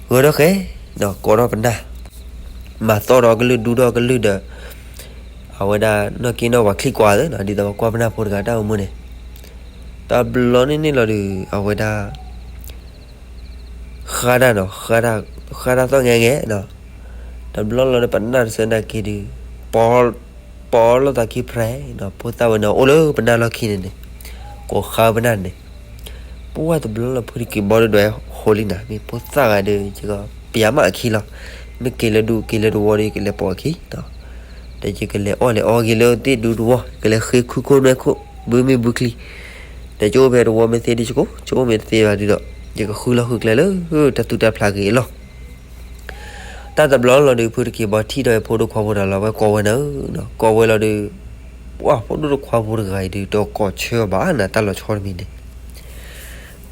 เออโอเคเนาะก็เราเป็นหน้ามาต่อเราก็เลยดูเราก็เลยเด้อเอาไว้ได้เนาะกินเราว่าคลิกกว่าเลยเนาะดีแต่ว่ากว่าเป็นหน้าพูดกันได้เอามือเนี่ยแต่บล็อกนี่เราดูเอาไว้ได้ข้าได้เนาะข้าได้ต้องแง่เนาะแต่บล็อกเราได้ปัญหาเส้นได้กี่ดีปอเราตะกี้แพ้เนาะพูดตาวันเนาะโอ้เลยปัญหาเราขี้เนี่ยก็ข้าปัญหาเนี่ยพูดว่าแต่บล็อกเราพูดกี่บอลด้วยโฮลินะมีพูดสักอะไรจีก็เปียมาขี้เราไม่กี่เลยดูวอร์ดีกี่เลยปอขี้เนาะแต่จีกี่เลยอ้อกี่เลยที่ดูวอกี่เลยคือคู่เนี่ยคู่บุ้มบุคลีแต่โจ้เบรวอไม่เสียดิชกูโจ้ไม่เสียดีดอกจีก็คู่เราคู่เลยแต่ตัวแต่พลากี่หรอกแต่บล็อกเราดูพูดกี่บอลที่โดยพูดความพูดเราไว้ก่อไว้เนาะก่อไว้เราดูว้าพูดความพูดไงดูตัวก่อเชื่อบ้านนะแต่เราชอบมีเนี่ย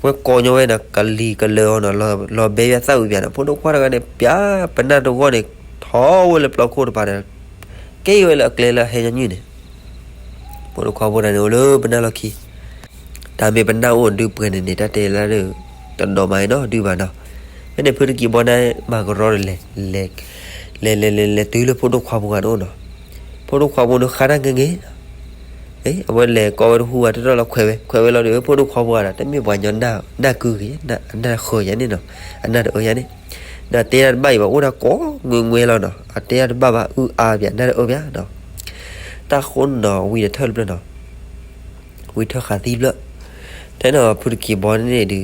ว่าก่อยังไงนะกัลลีกันเลยนะเราเบียร์เศร้าอยู่นะพูดความกันเนี่ยเปียเป็นนั่นตัวเนี่ยท้อเวลาปลอกโคตรไปเนี่ยเกี่ยวเลยเกลือเฮียนี่เนี่ยพูดความพูดเนี่ยเลยเป็นนั่นเราขี้แต่ไม่เป็นนั่นอ้วนดูเปลือยเนี่ยแต่เตะแล้วดูตอนดอกไม้เนาะดูบ้านเนาะไม่ได้พูดกี่บอลได้มากรอเลยตีเลยพูดความพูดกันโอ้เนาะพูดความพูดขาดังเงี้ยเอาไว้เลยก็ว่าหัวที่เราเคยเราเดี๋ยวพูดความพูดอะแต่ไม่บ่อยย้อนด่าคือน่าเคยอย่างนี้เนาะอันนั้นเอออย่างนี้น่าเตะใบว่าโอ้น่าก็เงยเราเนาะเตะบ้าแบบน่าเออแบบเนาะตาคนเนาะวิเทอร์เลยเนาะวิเทอร์ขาตีเลยแต่เนาะพูดกี่บอลนี่ดู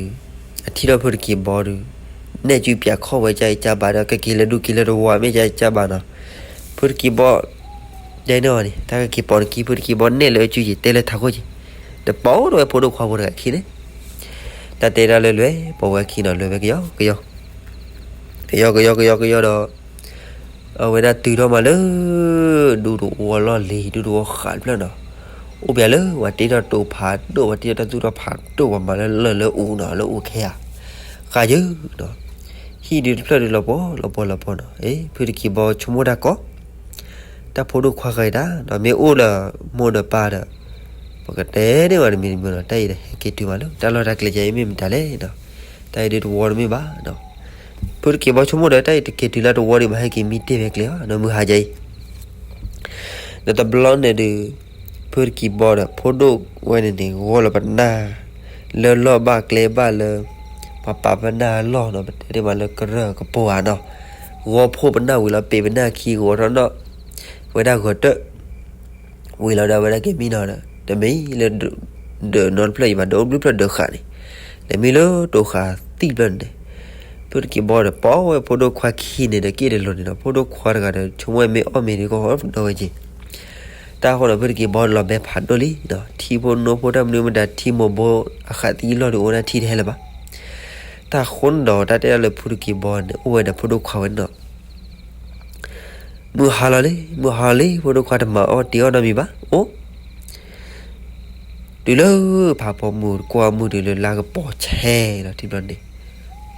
ที่เราพูดกี่บอดูเนี่ยจูเปียข้อไว้ใจจะบาดก็กินแล้วดูกินแล้วว่าไม่ใจจะบานะพูดกี่บอได้นอนี่ถ้ากี่ปอนกี่พูดกี่บอเนี่ยเลยจูจิเตเลยทักกูจิแต่ปอด้วยพูดความพูดอะไรขี้เนี่ยแต่เตะเลยปอว่าขี้นอนเลยไปก็ยอดเอาไว้ได้ตื่นมาเลยดูวัวล้อลีดูขาดแล้วเนาะโอ้เบียเลยวันที่เราตัวผ่านดูวันที่เราตัวผ่านดูว่ามาเลยอูเนาะแล้วอูแค่กาเยอะเนาะฮีดีเพลย์เราปอเนาะพูดกี่บอชั่วโมงได้ก็แต่พูดควาไกด้าเนาะไม่อูละโมเดปาเด้อปกติเนี่ยวันมีมันได้เลยคิดดูมาแล้วแต่เราได้กเลยใจไม่มีทะเลเนาะแต่เดี๋ยววันไม่บ้าเนาะพูดกี่บอชั่วโมงได้แต่คิดดูแล้ววันนี้มาให้กี่มิตรเวกเลยเนาะมือหายใจแต่ตบล้อเนี่ยดูพูดกี่บอร์ดพูดวันนี้วัวละปันนาเลื่อนล้อบ้าเกลบ้าเลยปะปันนาล้อเนาะเดี๋ยวมาเลยก็เรื่องก็ปวดเนาะวัวพูดปันนาเวลาเปย์ปันนาขี้วัวเนาะเวลาหัวเตะเวลาเกมีเนาะแต่ไม่เลยเดินนอนเพลย์มาโดนบลูเพลย์เดือดขานี่แต่ไม่เลยตัวขาตีบเลยพูดกี่บอร์ดป้อว่าพูดควาขี้เนี่ยเด็กกี่เดือนเนาะพูดควากันเลยช่วยไม่อ้อมไม่ได้ก็หัวโดนจีตาคนเราพูดกี่บอลเราแบบผ่านตัวนี้เนาะที่บนโน้ตพูดทำเนื้อมันได้ที่โมโบอาคาตีเราดูนะที่เท่าไหร่ปะตาคนเราได้เราพูดกี่บอลเนี่ยโอ้ยนะพูดขวานเนาะมือฮาเลยพูดขวานมาอ๋อเดี๋ยวนะมีปะโอ้ดูเลยพาพอมือกว่ามือดูเลยลากระป๋อแช่แล้วที่นั่นเนี่ย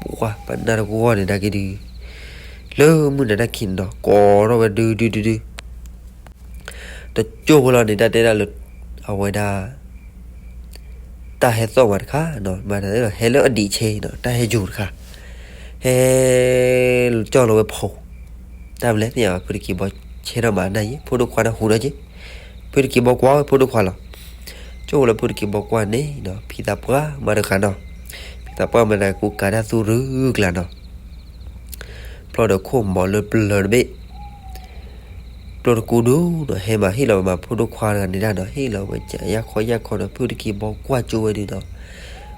บัวปันน่ารักว่าเนี่ยได้กี่ดีเลยมือได้กินเนาะก่อเราไปดูแต่โจ้เราเนี่ยได้เลยเอาไว้ได้ตาเห็ดสวัสดิ์ค่ะเนาะมาได้เลยเห็ดแล้วอดีเชเนาะได้ให้หยุดค่ะเฮ้เจ้าเราไปเผาตามแล้วเนี่ยพูดกี่บอกเชื่อมาไหนพูดควานะหูนะจีพูดกี่บอกว่าพูดควาละโจ้เราพูดกี่บอกว่าเนี่ยเนาะพี่ตาปะมาเด็กกันเนาะพี่ตาปะมาได้กูการได้สู้รึกแล้วเนาะเพราะเดี๋ยวคุ้มบอกเลยเปลือยไปตัวกูดูเนาะเห็นมาให้เรามาพูดควากันนี่ได้เนาะให้เราไปจ่ายยาคอยเนาะพูดกี่บอกว่าจูไว้ดีเนาะ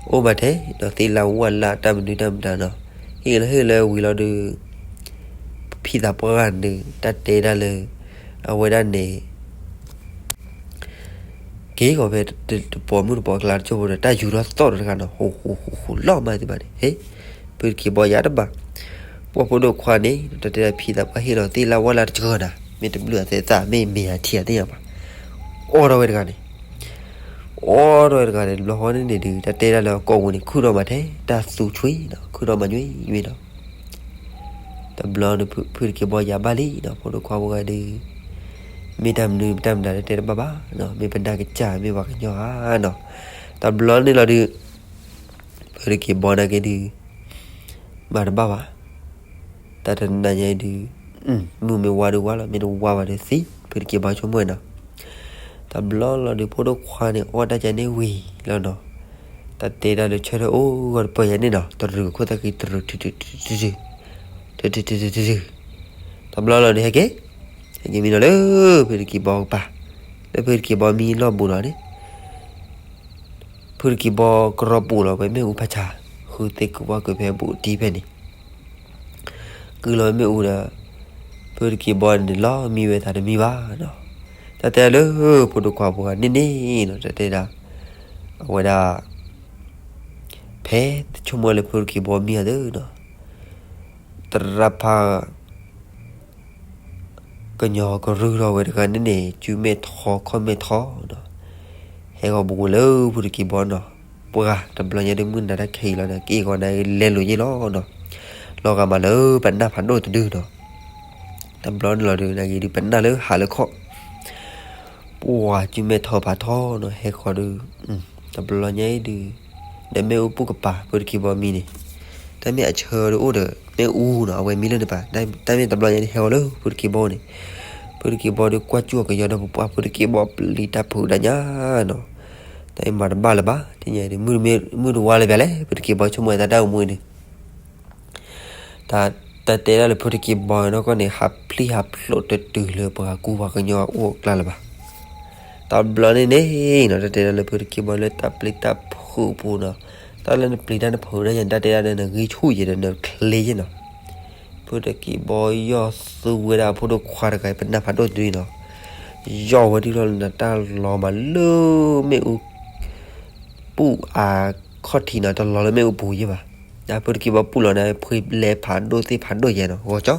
โอ้มาเถอะเนาะตีเราวันละตามนี่ตามเนาะให้เราวิเราดูพี่ตาปะกันนี่ตัดเตะได้เลยเอาไว้ด้านนี้เก๋ก็ไปปอมือปอกลาดจูเลยได้อยู่รอดต่อกันเนาะโอ้โหล่อมาที่บ้านเฮ้พูดกี่บอกยาดับบ้าว่าพูดควานี้แต่ได้พี่ตาปะให้เราตีเราวันละเจอนะไม่ต้องเหลือแต่จ่าไม่มีเทียได้ยังปะโอ้เราเวรกันนี่เราหัวนี่ดื้อแต่เตะแล้วกงนี่คู่เรามาเถอะแต่สู้ช่วยเนาะคู่เรามาช่วยอยู่เนาะแต่บล้อนี่พูดกี่บอกยาบาลีเนาะพูดความว่าดื้อไม่ทำได้เตะบ้าเนาะไม่เป็นได้กิจจ่าไม่ว่ากันย่อเนาะแต่บล้อนี่เราดื้อพูดกี่บอกนะกี่ดื้อมาบ้าวะแต่ตอนนั้นยังดื้อมึงไม่ว่าดูว่าละไม่ดูว่าเลยสิพูดกี่บอกชั่วโมงเนาะแต่บล้อเราดูพูดควาเนี่ยว่าได้ใจเนี่ยวีแล้วเนาะแต่เตะได้เลยเชื่อโอ้ก็ไปยันนี่เนาะตัวรู้ก็ตะกี้ตัวรู้ทำเราเนี่ยเก๋ยังมีเลยเพื่อกี่บอกป่ะแล้วเพื่อกี่บอกมีรอบบุญเนี่ยเพื่อกี่บอกรอบบุญเราไปไม่อุปชาคือเต็กว่าเกิดแพ้บุตรีเพนี่คือเราไม่อุนะเพื่อกี่บอกเนี่ยล้อมีเวทามีบ้าเนาะแต่เลยพูดความว่านี่เนาะแต่ละเอาไว้ได้เพชรชั่วโมงเลยเพื่อกี่บอกมีอะไรเนาะตราพาก็ยอก็รู้เราไว้กันนี่เนี่ยจูเมทอคอมเมทอเนาะให้เขาบอกเลยพูดกี่บอลเนาะปะแต่บอลยังได้มึนได้ขี้แล้วนะกี่คนได้เล่นลุยล้อเนาะล้อกันมาเลยเป็นหน้าพันโดตัวดื้อเนาะแต่บอลเราดูนะกี่ดูเป็นหน้าเลยหาเลยข้อปัวจูเมทอพาทอเนาะให้เขาดูแต่บอลยังดูได้ไม่อุปกปะพูดกี่บอลมีนี่แต่ไม่เชื่อดูเด้อไม่อู้เนาะเอาไว้มีเรื่องเด้อปะได้แต่ไม่แต่บอลยังเฮลเลยพูดกี่บอลนี่พูดกี่บอลดูกว่าจั่วก็ยอดนะปุ๊บพูดกี่บอลลีตาพูดได้ยังเนาะแต่มาบ้าละบ้าที่เนี่ยดิมือดูว่าเลยไปเลยพูดกี่บอลชั่วโมงแต่ได้มือนี่แต่เตะแล้วพูดกี่บอลเนาะก็เนี่ยฮับพลีฮับโหลดตื่นเลยปะกูว่าก็ยอโอ้กล้าละบ้าตอนบอลนี่เนาะแต่เตะแล้วพูดกี่บอลเลยตาพลีตาพูเนาะ ตอนนั้นปลีด้านผู้ได้ยันได้ได้เนี่ยกิช่วยยันเนี่ยเคลียเนาะพูดกีบอยยอสู้เวลาพูดควาดกันเป็นน้ำพัดด้วยเนาะยอวันที่เราเนี่ยตาล้อมาเลื่อไม่อุปูข้อที่เนาะตอนล้อแล้วไม่อุปูใช่ปะนะพูดกีบปูเราเนี่ยพูดเล่ผ่านด้วยที่ผ่านด้วยยันเนาะว่าจ้า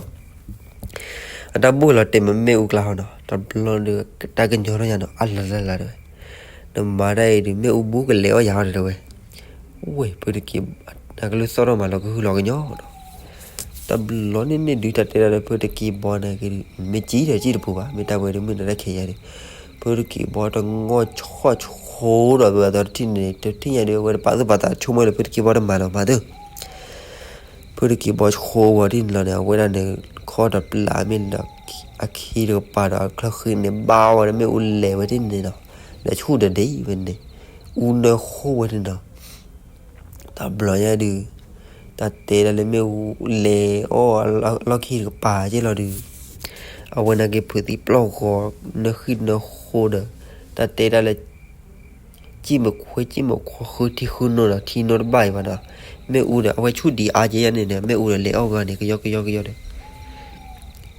อันดับบุเราเต็มมันไม่อุกลาวเนาะตอนล้อเนี่ยตากันยอร์ยันเนาะอัลลาเลยนมาได้ดิไม่อุบุกันเลยว่ายาวเลย Ui, bởi vì đã có lúc sau đó mà nó cứ lo cái nhỏ đó. Ta lo nên đi đặt ra bởi vì bọn này cái mấy chỉ được phụ mình ta về đó mình đã kể ra đi. Bởi vì bọn nó ngồi chó rồi bây giờ thì này thì nhà đi về bắt ta chung mới là bởi vì bọn mà nó mà được. Bởi vì bọn chó vào đi là này về là này khó đặt lại mình là khi được bắt đó khi này bao rồi mới uốn lẹ vào đi này đó. Để chú được đấy vấn đề uốn nó khó vào đi đó. Ta bલોnya đi ta tê là lấy mèo lê ô lo khi cái bà chứ lo đi ở bên này cái phơi tí blo khó nó khi nó khô đó ta tê là chỉ một khơi thì khơi nó là thì nó bay vào đó mèo u đó ở chút đi à chứ này nè mèo u là lấy ô này cái gió đấy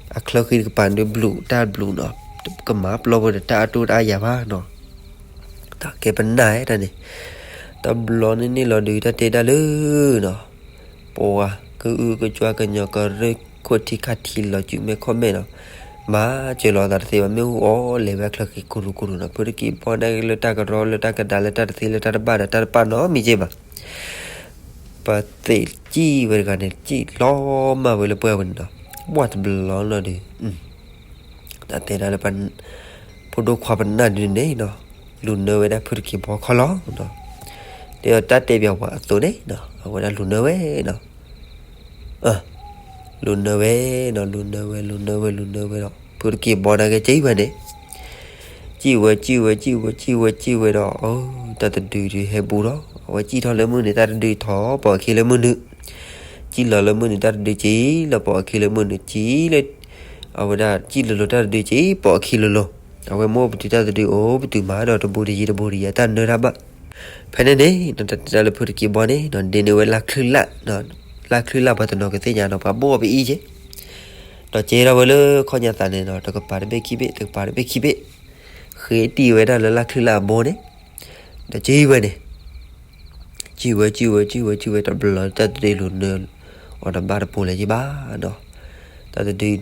à lo khi cái bà nó blue nó cái má blo vào ta tụt ai giả ba nó ta cái bên này này ta blon ini lo đi ta tê đã lư nó bố cứ cho cái nhỏ cái rơi quật thì khát thì lo chuyện mấy con mẹ nó mà chỉ lo đặt thì mà mấy ô lấy bạc là cái curu nó bởi vì bọn này lấy ta cái rô lấy ta cái đá lấy ta thì lấy ta ba nó mi chứ mà và thì chi về cái này chi lo mà về là bữa mình đó what blon lo đi ta tê đã là bạn phụ đồ khoa bạn nào đi đấy nó luôn nơi đó bởi vì bỏ khó lo nó để ta tê biểu quả tối đấy nó ở đây luôn nơi nó luôn nơi nó luôn nơi đó vừa kịp bỏ ra cái cháy vào đấy chiêu về đó ta tự đi hay bù đó và chi thôi lấy mưa này ta đi thỏ bỏ khi lấy mưa nữa chi là lấy mưa này ta đi chỉ là bỏ khi lấy mưa nữa chỉ lên ở đây chi là ta đi chỉ bỏ khi lấy luôn ở đây mua thì ta đi từ má đó ta bù đi ta nơi ra bạn phải nên đấy nó ra là phơi kia bón đấy nó đến nơi là khứ lạ bắt đầu nó cái nhà nó phá bùa bị chứ nó chế ra với lơ con nhà tàn này nó có phải bên kia bê khi tiêu ấy là khứ lạ bùa đấy nó chế về này chế về tập lợn ta đi luôn nữa ở đằng ba đập lại chứ ba đó ta đi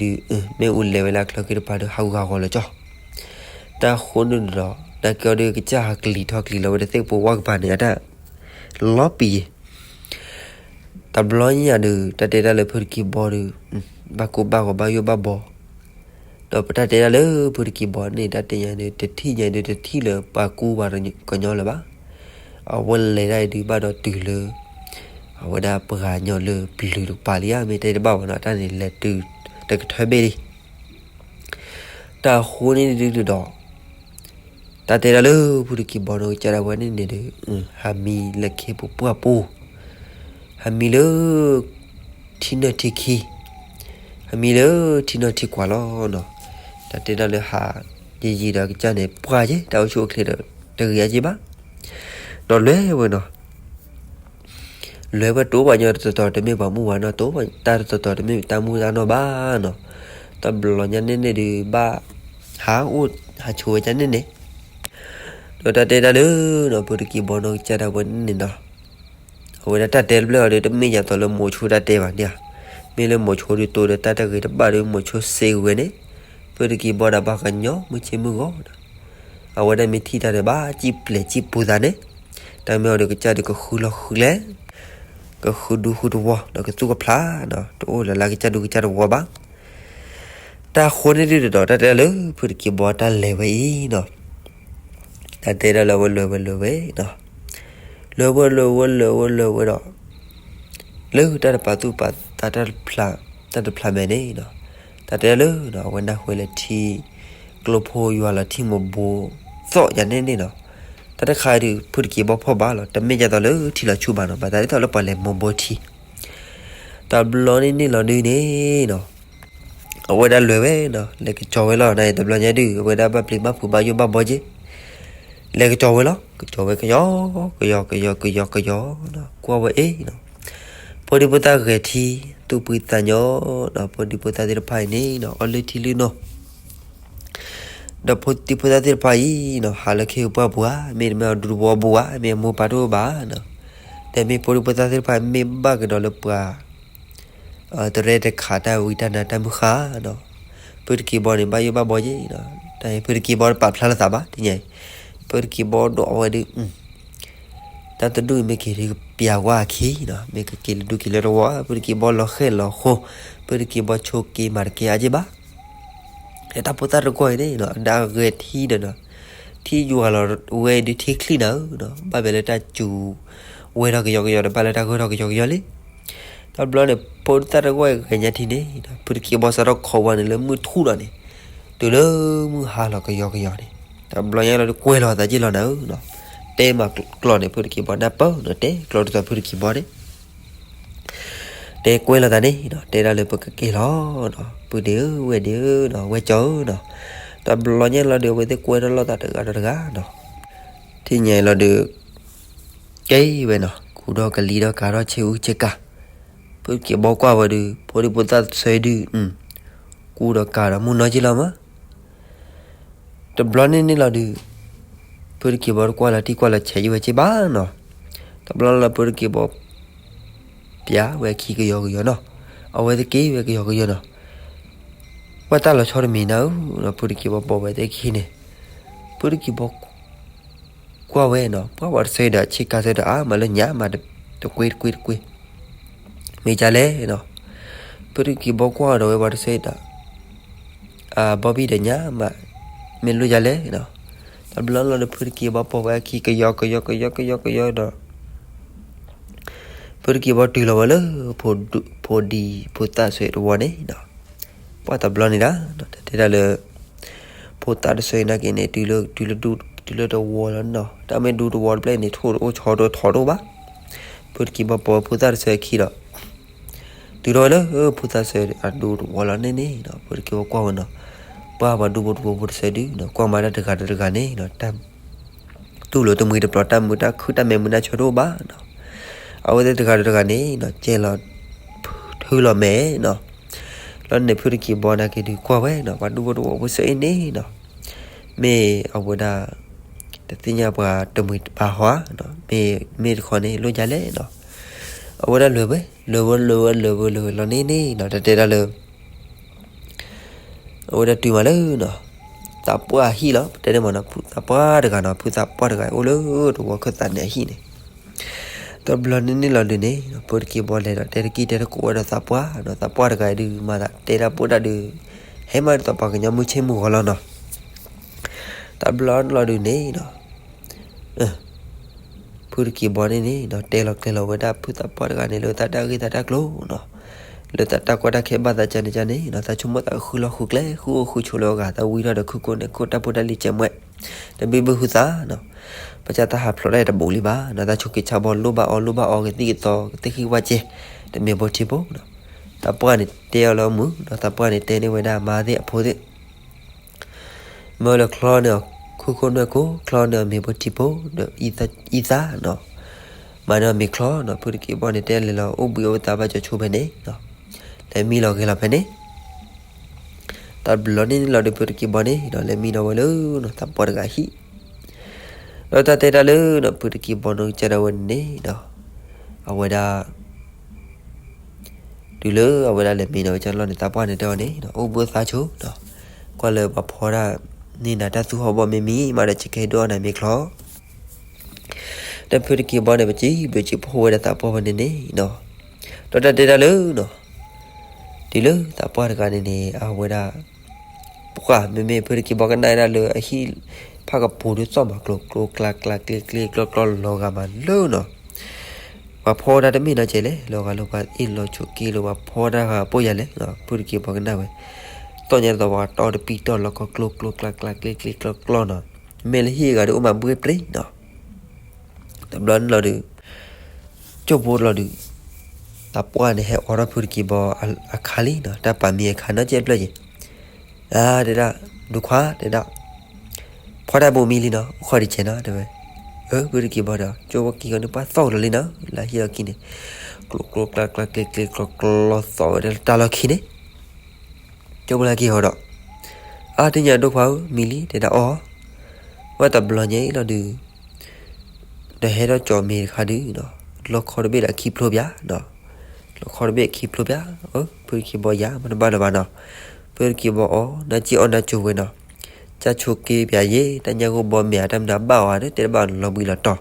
mấy uốn lẹ là cái đó được hao gạo là cho ta khốn được đó ta kêu đưa cái cha hạt lì là để thấy bộ quang bản này đã lobby ta nói nhà được ta để ra lời phơi kì bò được ba cô ba của bao nhiêu ba bò đó ta để ra lời phơi kì bò này ta để nhà được thi là ba cô ba rồi còn nhau là bác ở bên lấy đây đi ba đó từ lơ ở đây bữa nhau lơ lừa được bà lia mình đây bảo nó ta này là từ cái thói bê đi ta khốn đi được đó ta tê ra lơ bữa kia bỏ nó chả ra vấn đề này hami là kia bố hami lơ thì nó thì khi hami lơ thì nó thì quá lo nó ta tê ra lơ hà gì đó cái cha này bùa chứ tao chua kia đó từ cái gì bác nó lé vậy nó lé vào tố bao nhiêu tao để mình bảo mua nó tố vậy ta tao để mình ta mua ra nó ba nó ta lo nhanh nên đi ba há chua chán nên này nó ta tê ra nữa nó bữa kia bọn nó cha ra vấn nên đó hồi ta tê lên rồi mình nhà tôi là một chỗ ta tê vào nha mình là một chỗ đi tôi để ta gửi ta ba đứa một chỗ sale về đấy bữa kia bọn đã ba cái nhó mới chơi mưa gó ở đây mình thi ta để ba chip bù ra đấy ta mới được cái cha được cái khu lé cái khu đu wow đó cái số cái plá đó tôi là cái cha được cái cha được wow bác ta khốn đi được đó ta tê lớn bữa kia bọn ta lề vậy đó ta tê ra lơ vậy đó lơ đó lơ ta đã bảo tu bảo ta đã plan mẹ này đó ta tê lơ đó when ta hồi là thi global you là thi một bộ rõ ràng nên đó ta đã khai được phút kia bỏ ba rồi ta mới ra đó lơ thì là chu bàn rồi ta đã bảo là một bộ thi ta lo nên là đi nè đó ở đây lơ vậy đó là cái trò ấy là này ta lo nhớ đi ở đây ba plei ba phụ ba vô ba bao chứ le cái cho với cái gió nó qua vậy nó podi puta cái thi tu puta nhó nó podi puta dir pai ni nó only thi nó đó podi puta dir pai nó hala ke upa bua me dur bua me mu padu ba nó để me podi puta dir pai me ba cái đó là buaตัวเรศขาตาวิตานาตามุขาเนาะเปิดคีย์บอร์ดนี่บายบ้าบอยเนาะแต่เปิดคีย์บอร์ดปรับพลาดสาบะที่ไงเปิดคีย์บอร์ดดูเอาไว้ดิแต่ตัวดูไม่กี่ที่เปียกว่าขี้เนาะไม่กี่ดูกี่เลยรัวเปิดคีย์บอร์ดเราเข้าเราโคเปิดคีย์บอร์ดโชกี้มาร์กี้อาจิบะแต่ถ้าพูดตรงกันเนี่ยเนาะดาวเกตที่เนาะที่อยู่กับเราเวดิที่คลีนเนาะบาเบลตาจูเวเราก็ยกบาเลตาก็เราก็ยกเลยตอนบล็อกเนี่ยพอตัดก็ไอ้ยันที่นี่พอดีบอสเราขวานเลยมือทู่แล้วนี่ตัวเลยมือหาเราก็ยกนี่ตอนบล็อกเนี่ยเราคุยเราแต่จีเราเนาะเต้มากลอนเนี่ยพอดีบอลนับเป้าเนาะเต้กลอนตัวพอดีบอลเนี่ยเต้คุยเราแต่นี่เนาะเต้เราเลยพอดีกี่ล้อเนาะพอดีเนาะเว้ยเจ้าเนาะตอนบล็อกเนี่ยเราเดี๋ยวไปเต้คุยเราแต่เด็กเนาะที่เนี่ยเราเดือเก๋เว้ยเนาะกูดอกกะลีดอกการ์เชื่อเช็คกะเพื่อเก็บบอกว่าว่าดูพอดีพุทธะใส่ดูกูรักการะมุนน้อยจิลามะแต่บล็อกนี่เราดูเพื่อเก็บบอกว่าละที่ว่าละใช้อยู่ใช่บ้านเนาะแต่บล็อกเราเพื่อเก็บบอกเปียเวขี้ก็ยอกเนาะเอาไว้ตะกี้เวก็ยอกเนาะว่าแต่เราชอบมีเนาะเราเพื่อเก็บบอกไว้ตะกี้เนี่ยเพื่อเก็บบอกว่าเวเนาะเพราะว่าใส่ได้ชิคก้าใส่ได้มาเลยเนี่ยมาตัวกุยมีจ่าเล่เนาะเพื่อที่บอกว่าเราไว้เสด็จบ๊อบบี้เดียร์มาไม่รู้จ่าเล่เนาะแต่บล็อกเราเพื่อที่บอกว่าขี้ก็ยอกเนาะเพื่อที่บอกที่เราเลยพอดีพุทธะสวยวันนี้เนาะพอแต่บล็อกนี่นะที่เราเลยพุทธะสวยนักเนี่ยที่เราดูวอลเนาะแต่ไม่ดูวอลเพลย์นี่ทั่วโอ้ชอดทอดบ้าเพื่อที่บอกพุทธะสวยขี้เนาะดูรอเลยพุทธะเสด็จดูวอลนั่นนี่เนาะเพื่อเกี่ยวกับว่าเนาะป้ามาดูบทเสด็จเนาะกว่ามาได้เด็กนี่เนาะตั้มตู้เหลือตัวมือเด็กปลอดตั้มมือตาคือตั้มมือตาชโดบ้าเนาะเอาไว้ได้เด็กนี่เนาะเจเราถือเราแม่เนาะแล้วในเพื่อเกี่ยวกับนักดูกว่าไว้เนาะมาดูบทเสด็จนี่เนาะเมื่อเอาไว้ได้แต่ที่เนี่ยว่าตัวมือปาหัวเนาะเมื่อคนนี้รู้จักเลยเนาะเอาไว้ได้เลยเว้ยเลยเรานี่เนาะแต่เราเลยเอาไว้ได้ตีมาเลยเนาะตาปัวฮีแล้วแต่เดี๋ยวมันนะตาปัวเด็กเนาะพูดตาปัวเด็กโอ้เลยตัวก็ตัดเนี่ยฮีเนี่ยตอนบล็อกนี่เราดูเนี่ยเปิดคีย์บอร์ดเลยเนาะแต่กี้แต่กูว่าตาปัวเนาะตาปัวเด็กดูมาแต่เราพูดได้ดูให้มาต่อไปกันยังไม่ใช่หมู่เขาแล้วเนาะตอนบล็อกเราดูเนี่ยเนาะพูดคีย์บอร์ดนี่เนาะเตะเราไว้ได้พูดตาปัวเด็กนี่เลยตัดได้กลัวเนาะเลยตัดก็ได้แค่บ้านแต่จันนี่เนาะแต่ชุ่มแต่คือเราคือเล่คือชัวร์กันแต่วิเราเด็กคือคนเนี่ยคนตาพูดได้ลิจเมื่อแต่ไม่เบื่อหัวซาเนาะประชาชนหาพลอยได้บุรีบ้าเนาะแต่ชุกิชาบอลลูบ้ากันที่ต่อที่คือว่าเจแต่ไม่บอกชิบุเนาะแต่ปัวนี่เตะเรามือเนาะแต่ปัวนี่เตะนี่ไว้ได้มาเดี๋ยวพูดเมื่อเราคลอเนี่ยคือคนเนี่ยกูคลอเนี่ยไม่บอกชิบุเนาะอีซ่าเนาะมาเนี่ยมีคลอเนาะพูดกี่บอลนี่เตะเลยเราอุบวิวตาบ้าจะชูไปเนี่ยเนาะแต่มีเราแค่ละเพนเนี่ยตอนบล็อกนี่เราได้เปิดกี่บอลเนี่ยเราเลยมีเราเลยเนาะตับปอดกันฮีเราตัดเตะเลยเนาะเปิดกี่บอลเราจะได้วันนี้เนาะเอาไว้ได้ดูเลยเอาไว้ได้เลยมีเราจะรอในตับปอดในเดือนนี้เนาะโอ้บัวสาชูเนาะก็เลยมาพอได้นี่นะถ้าสู้เขาบอกไม่มีมาได้จะแค่ด้วยนะมีคลอแต่เปิดกี่บอลเนี่ยไปจีพอได้ตับปอดวันนี้เนาะเราตัดเตะเลยเนาะดีเลยแต่พอเด็กกันนี่เอาไว้ได้ปุ๊กอะไม่เพื่อที่บอกกันได้นะเลยไอ้ที่พากับปูด้วยซ้อมมากลัวกลอกันมันเลิศเนาะว่าพอได้แต่ไม่น่าเจ๋เลยเราก็อินเราชุกี้เราว่าพอได้ค่ะปุ๊ยเลยเนาะเพื่อที่บอกกันได้ไว้ตอนนี้เราว่าตอนเด็กปีตอนเราก็กลัวเนาะไม่เลยที่กันดูมาเบื่อปรีเนาะแต่ตอนเราดูจบเราดูตาปัวเนี่ยออร์พูดกี่บออาคาลีเนาะแต่ป่ามีอาคาน่าเจ็บเลยเดี๋ยวดูขวาเดี๋ยวพอ khoa bộ mi li nó khoa đi chén nó được rồi bữa kia bỏ đó cho bác kia nó bắt sâu rồi li nó là hiểu kia này clok la klik sâu rồi ta lo kia đấy cho bữa kia họ đó thì nhà đâu phải mi li để đã và tập lo nhảy là được để hết đó cho mi khá đứa đó lo khó được biết là keep lo bia đó lo khó được biết keep lo bia bữa kia bỏ giá mà nó bao nào bữa kia bỏ nó chỉ on nó chụp với nó cha chụp kia bia gì ta nhà cô bỏ mẹ đâm đá bảo đấy để bảo nó bị là to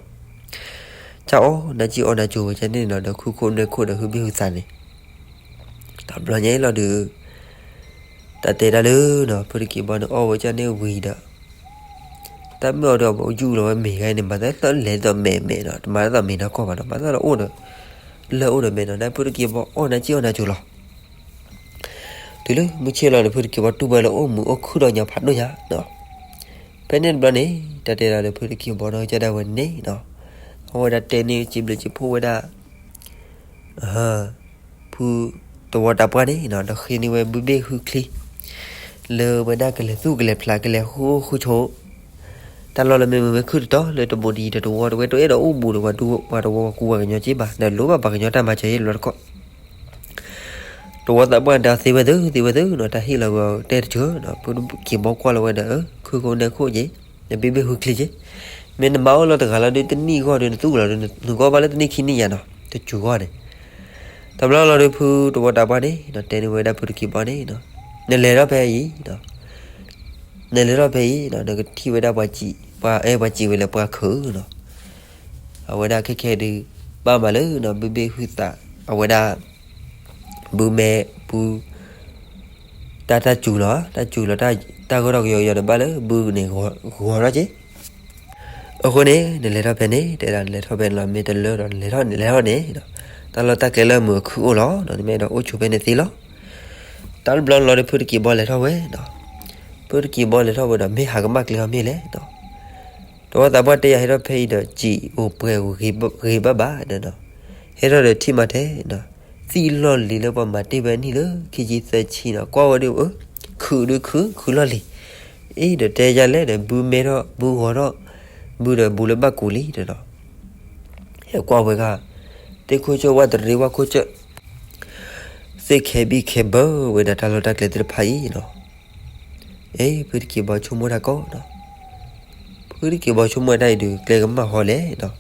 cháu nó chỉ on nó chụp cho nên nó khu khu nó hư bị hư sàn này tập lo nhảy là được ta tê ra lư nó bữa kia bỏ nó với cho nên vì đó ta mới đó bộ du rồi mẹ cái này mà nó lên rồi mẹ nó mà nó mẹ nó có mà nó mà nó ổn rồi lỡ rồi mẹ nó đã bữa kia bỏ nó chỉ on nó chụp rồi từ lúc mới chơi là bữa kia bỏ tu bơi là mua khu đó nhà phát đó nhá đó bên nên bên này ta tê ra bữa kia bỏ nó cho đào bên này đó hồi đã tên này chìm được chìm phô đã phôตัวดับกันนี่เนาะดอกขี้นี่เว้ยบุเบคือคลีเลอบ่ได้ก็เลยสู้ก็เลยพลาก็เลยคู่โชตลอดเลยมันคือต่อเลยตัวบดีตัวว่าตัวเอดอูบูว่าดูว่าตัวกูว่ากันยอจิบะเดี๋ยวรู้ว่ากันยอตามมาใช้รถก็ตัวแต่บ่ได้สิบ่ดื้อเนาะแต่ที่เราเตะเจอเนาะปุ๊บกี่บ่กว่าแล้วเด้อคือคนเด้อคู่จิเดี๋ยวเบคือคลีจิมันเมาแล้วแต่ก็แล้วตัวนี้ก็เดี๋ยวตู้แล้วนึกว่าแล้วตัวนี้ขี้นี่อ่ะเนาะตัวจูก็เนี่ยตำรวจเราได้พูดตัวดับบ้านนี่เนาะเต็นไว้ได้พูดกี่บ้านนี่เนาะเนี่ยเลยเราไปอีเนาะเนี่ยเลยเราไปอีเนาะเนี่ยก็ที่ไว้ได้บ้านจีบ้านจีไว้แล้วบ้านคือเนาะเอาไว้ได้แค่ดูบ้านมาเลยเนาะเบหุตาเอาไว้ได้บูแม่บูตาจูเนาะแล้วตาก็เราอยู่ในบ้านเลยบูเนี่ยหัวเราจีคนนี้เนี่ยเลยเราไปนี่แต่เราเลยเราเป็นเราไม่ได้เลยเราเลยเราเนี่ยเนาะตลอดตาเกลือมือคู่ล้อเนาะนี่แม่เราโอ้ชูเป็นสิล้อตลอดบล็อกเราได้พูดกี่บอลเลยเท่าเว้ยเนาะพูดกี่บอลเลยเท่าเว้ยเนาะไม่หากมากเลยไม่เลยเนาะตัวตาบ้านเดียให้เราเพย์เดจีโอเปื่อยกีบ้าเนาะให้เราเดที่มาเทเนาะสีล้อลีแล้วประมาณที่แบบนี้เลยคิดจีเซชีเนาะกว่าวันเดียวคือล้อลีเดี๋ยวเตะยันเลยเดี๋ยวบูเมเราบูหัวเราบูเดี๋ยวบูเลยบ้ากูลีเนาะเฮ้ยกว่าเว้ยค่ะแต่คุยจะว่าแต่เรียกว่าคุยจะเสกเคเบอร์เวลาเราได้เกลือพายเนาะเพื่อที่บ่ชั่วโมงละก็เนาะเพื่อที่บ่ชั่วโมงได้ดูเกลือมาห่อเลยเนาะ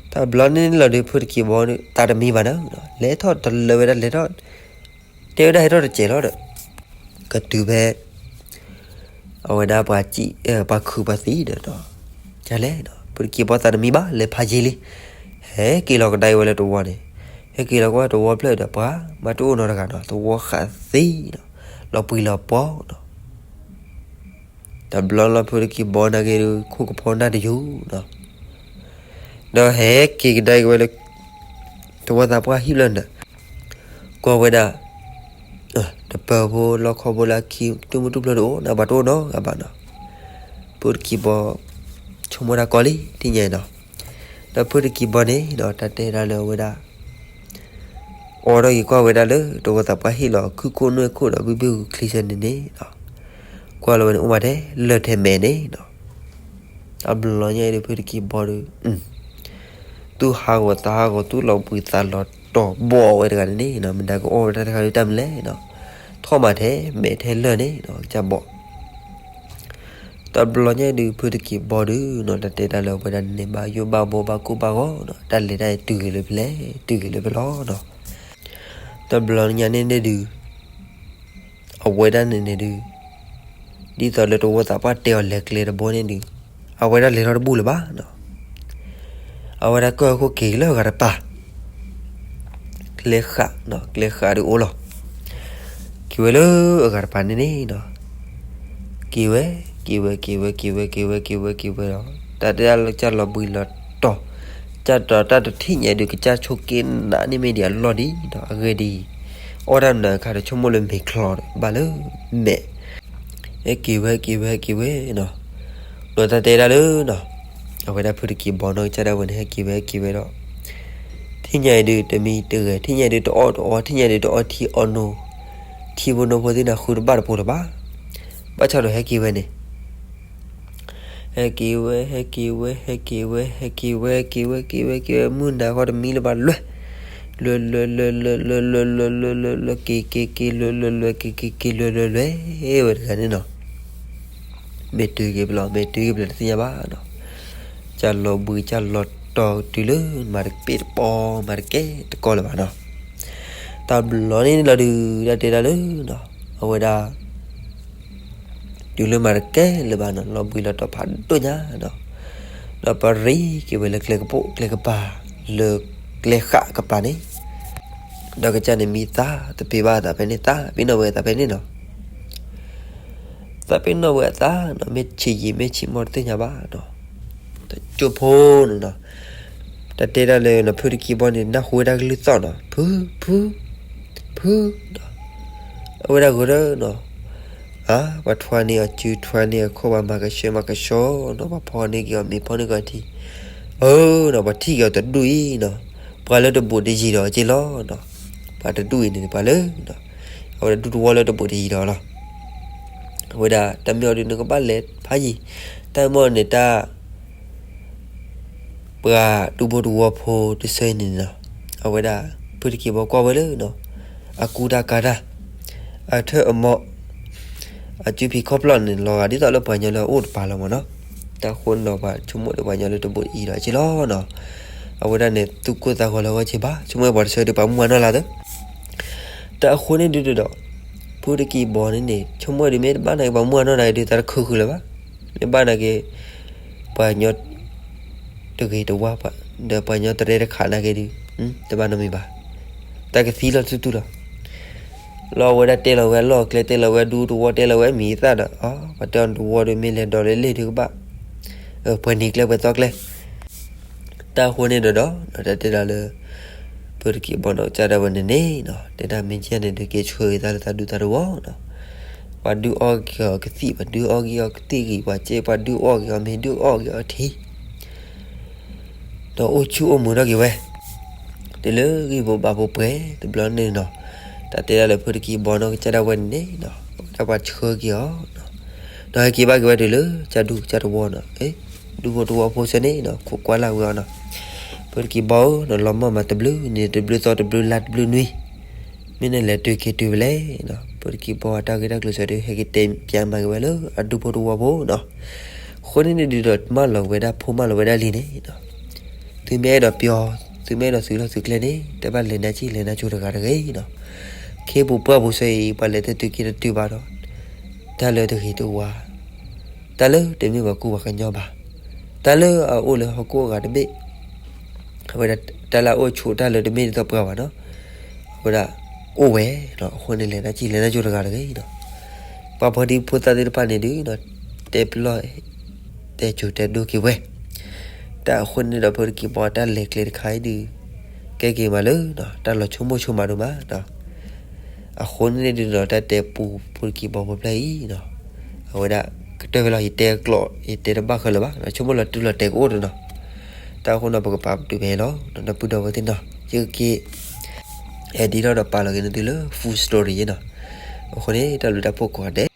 แต่บล็อกนี่เราดูเพื่อที่บ่ตาดมีบ้านเนาะเละทอดตลอดเวลาเละทอดเดี๋ยวได้ทอดเจ๋อแล้วก็ดูแบบเอาไว้ได้ปาจีปาคือปาสีเนาะจะเละเนาะเพื่อที่บ่ตาดมีบ้านเลยพายเลยกี่เราก็ได้เวลาตัวนี่กี่เราก็ตัวเพลย์เดี๋ยวป้ามาตัวนั่นกันเนาะตัวขาสีเนาะเราปุยเราป้อเนาะแต่บล็อกเราพูดกี่บอลนะกี่คู่กับพอน่าจะอยู่เนาะเดี๋ยวกี่ได้เวลาตัวตาป้าฮิลเลนน่ะก็เวลาเดี๋ยวเปิดพอเราขอบอลกี่ตัวมุดตัวโดนะบัดโดเนาะกับบ้านเนาะพูดกี่บอลชั่วโมงละกอลี่ที่ไหนเนาะแล้วพูดกี่บอลนี่เนาะแต่เตะได้เลยเวลาเราอีกว่าเวลาเลยตัวตับไปให้เราคือคนนู้นคนเราบิวคลิชันนี่เนาะกว่าเราเนี่ยอุมาเด้เลือดเทมนี่เนาะอับล้อเนี่ยเดี๋ยวพูดกี่บอลตู้หางว่าตาก็ตู้เราปุยตาเราต่อบ่อไว้กันนี่เนาะมันได้ก็ได้เขาจำเลยเนาะท่อมาเทเมเทเลอร์นี่เนาะจะบอกตอนบล็อกเนี่ยดูพูดกี่บอลเนาะแต่เตะได้เราไปดันเนี่ยบาโยบาโบบากูบาโกเนาะดันเลยได้ตื่นเลยไปล้อเนาะตอนบล็อกเนี่ยดูเอาไว้ด้านเนี่ยดูดีตอนเลยตัวตาป้าเตียวเล็กเลยนะบอลเนี่ยดูเอาไว้ด้านเลยเราบูเลยบ้าเนาะเอาไว้ด้านก็เกี่ยวกับอะไรป่ะเล็กขาเนาะเล็กขาดูโอ้หรอเกี่ยวเลยกับป่านนี่เนาะเกี่ยวเนาะแต่เดี๋ยวจะเราบุยเราต่อจะที่ไหนดูก็จะโชกินนะนี่ไม่เดี๋ยวรอดีเนาะเงยดีorang nak kada cuma le meklor bala me kiwe no no ta te da le no awe da phu ki bon no cha da wen he kiwe do thi nyai de te mi te thi nyai de to thi nyai de to thi ono thi bo no bo de na khu ba po ba cha do he kiwe ne Hekiwe munda ko de mil ba le e wer kan no metu ke bla tinya ba no chalo bu chalo to tilu mar pit po mar ke to ko la ba no ta blo ni la du da te da lu no aweda tilu mar ke le ba no lo bu la to pha to nya no la pari ke le ke pa le le kha ka pa ni da ka cha ni mi ta te pe ba ta pe ni ta pi no we ta pe ni no ta pe no we ta no me chi mo te nya ba no ta chu pho no ta te da le no phu ki bo ni na hu da lu to no phu we da go no what funny or two 20 ko ba ma ka sho no ba pho ni ki mi pho ni ka thi no ba thi ka ta du yi no pa le to bo de ji do chi lo no pa ta du ni pa le no awda du wo le to bo de ji do lo awda ta myo ni ko ba le pha ji ta mo ni ta pa du bo du wo pho de sai ni no awda pu ki bo ko ba le no aku da ka da a the a mo a ju pi ko plan ni lo ga di ta lo pa nya lo o pa lo mo no ta khon no ba chu mo de pa nya lo to bo i da chi lo no awda ne tu ko ta ko lo wa chi ba chu mo ba se de pa mu na la de ta khon ni du do pu ki bo ni chu mo de me ba na ba mu na de ta khu le ba ne ba na ke pa nya to ke to wa pa de pa nya ta de kha na ke di te ba na mi ba ta ke si lo tu tu lo we da te lo we lo kle te lo we du wo te lo we mi ta da ba ton du wo de mi le do le tu ba pa ni kle ba to kle ta khon ni do da te da le pu ki bo no cha da ba ne no te da min chen de ke chue ta du ta wo no ba du o ke si ba du o ke ti ki ba che ba du o ke mi du o ke thi do o chu o mu da ke we te le ki bo ba bo pe te blo ne no ta te da le pu ki bo no cha da wen ne no ta ba chue ki no da ki ba ke we te le cha du wo no du wo po se ne no ko kwa la wo no pu ki bo no lo ma te blue ni te blue to te blue lat blue nui mine le tu ke tu le no pu ki bo ta ke da lo se de he ki tem pya ma ke we lo a du wo bo no khon ni di do ma lo we da pho ma lo we da li ne no tu me do pyo tu me do su lo su kle ne te ba le na chi le na chu da ga de no ke bu pa bu se pa le te tu ki tu ba do ta le tu ki tu wa ta le te mi ba ku ba ka nyo ba ta le o le ho ko ga de be we da ta la o chu ta le de me to pa ba no we da o we no khon ni le na chi le na chu da ga de no pa pho di phu ta de pa ni di no te plo te chu te du ki we ta khon ni da pho ki bo ta le kle khai di ke ma le no ta lo chu ma do ma no a khon ni di no ta te pu ki bo bo play no we da te ve la hi te klo hi te ba kha la ba chu mo la tu la te ko do no ta khon na ba pa tu be lo na pu do wa tin no chứ ki e di lo da pa la ke ni di lo full story no khon ni ta lu da po ko de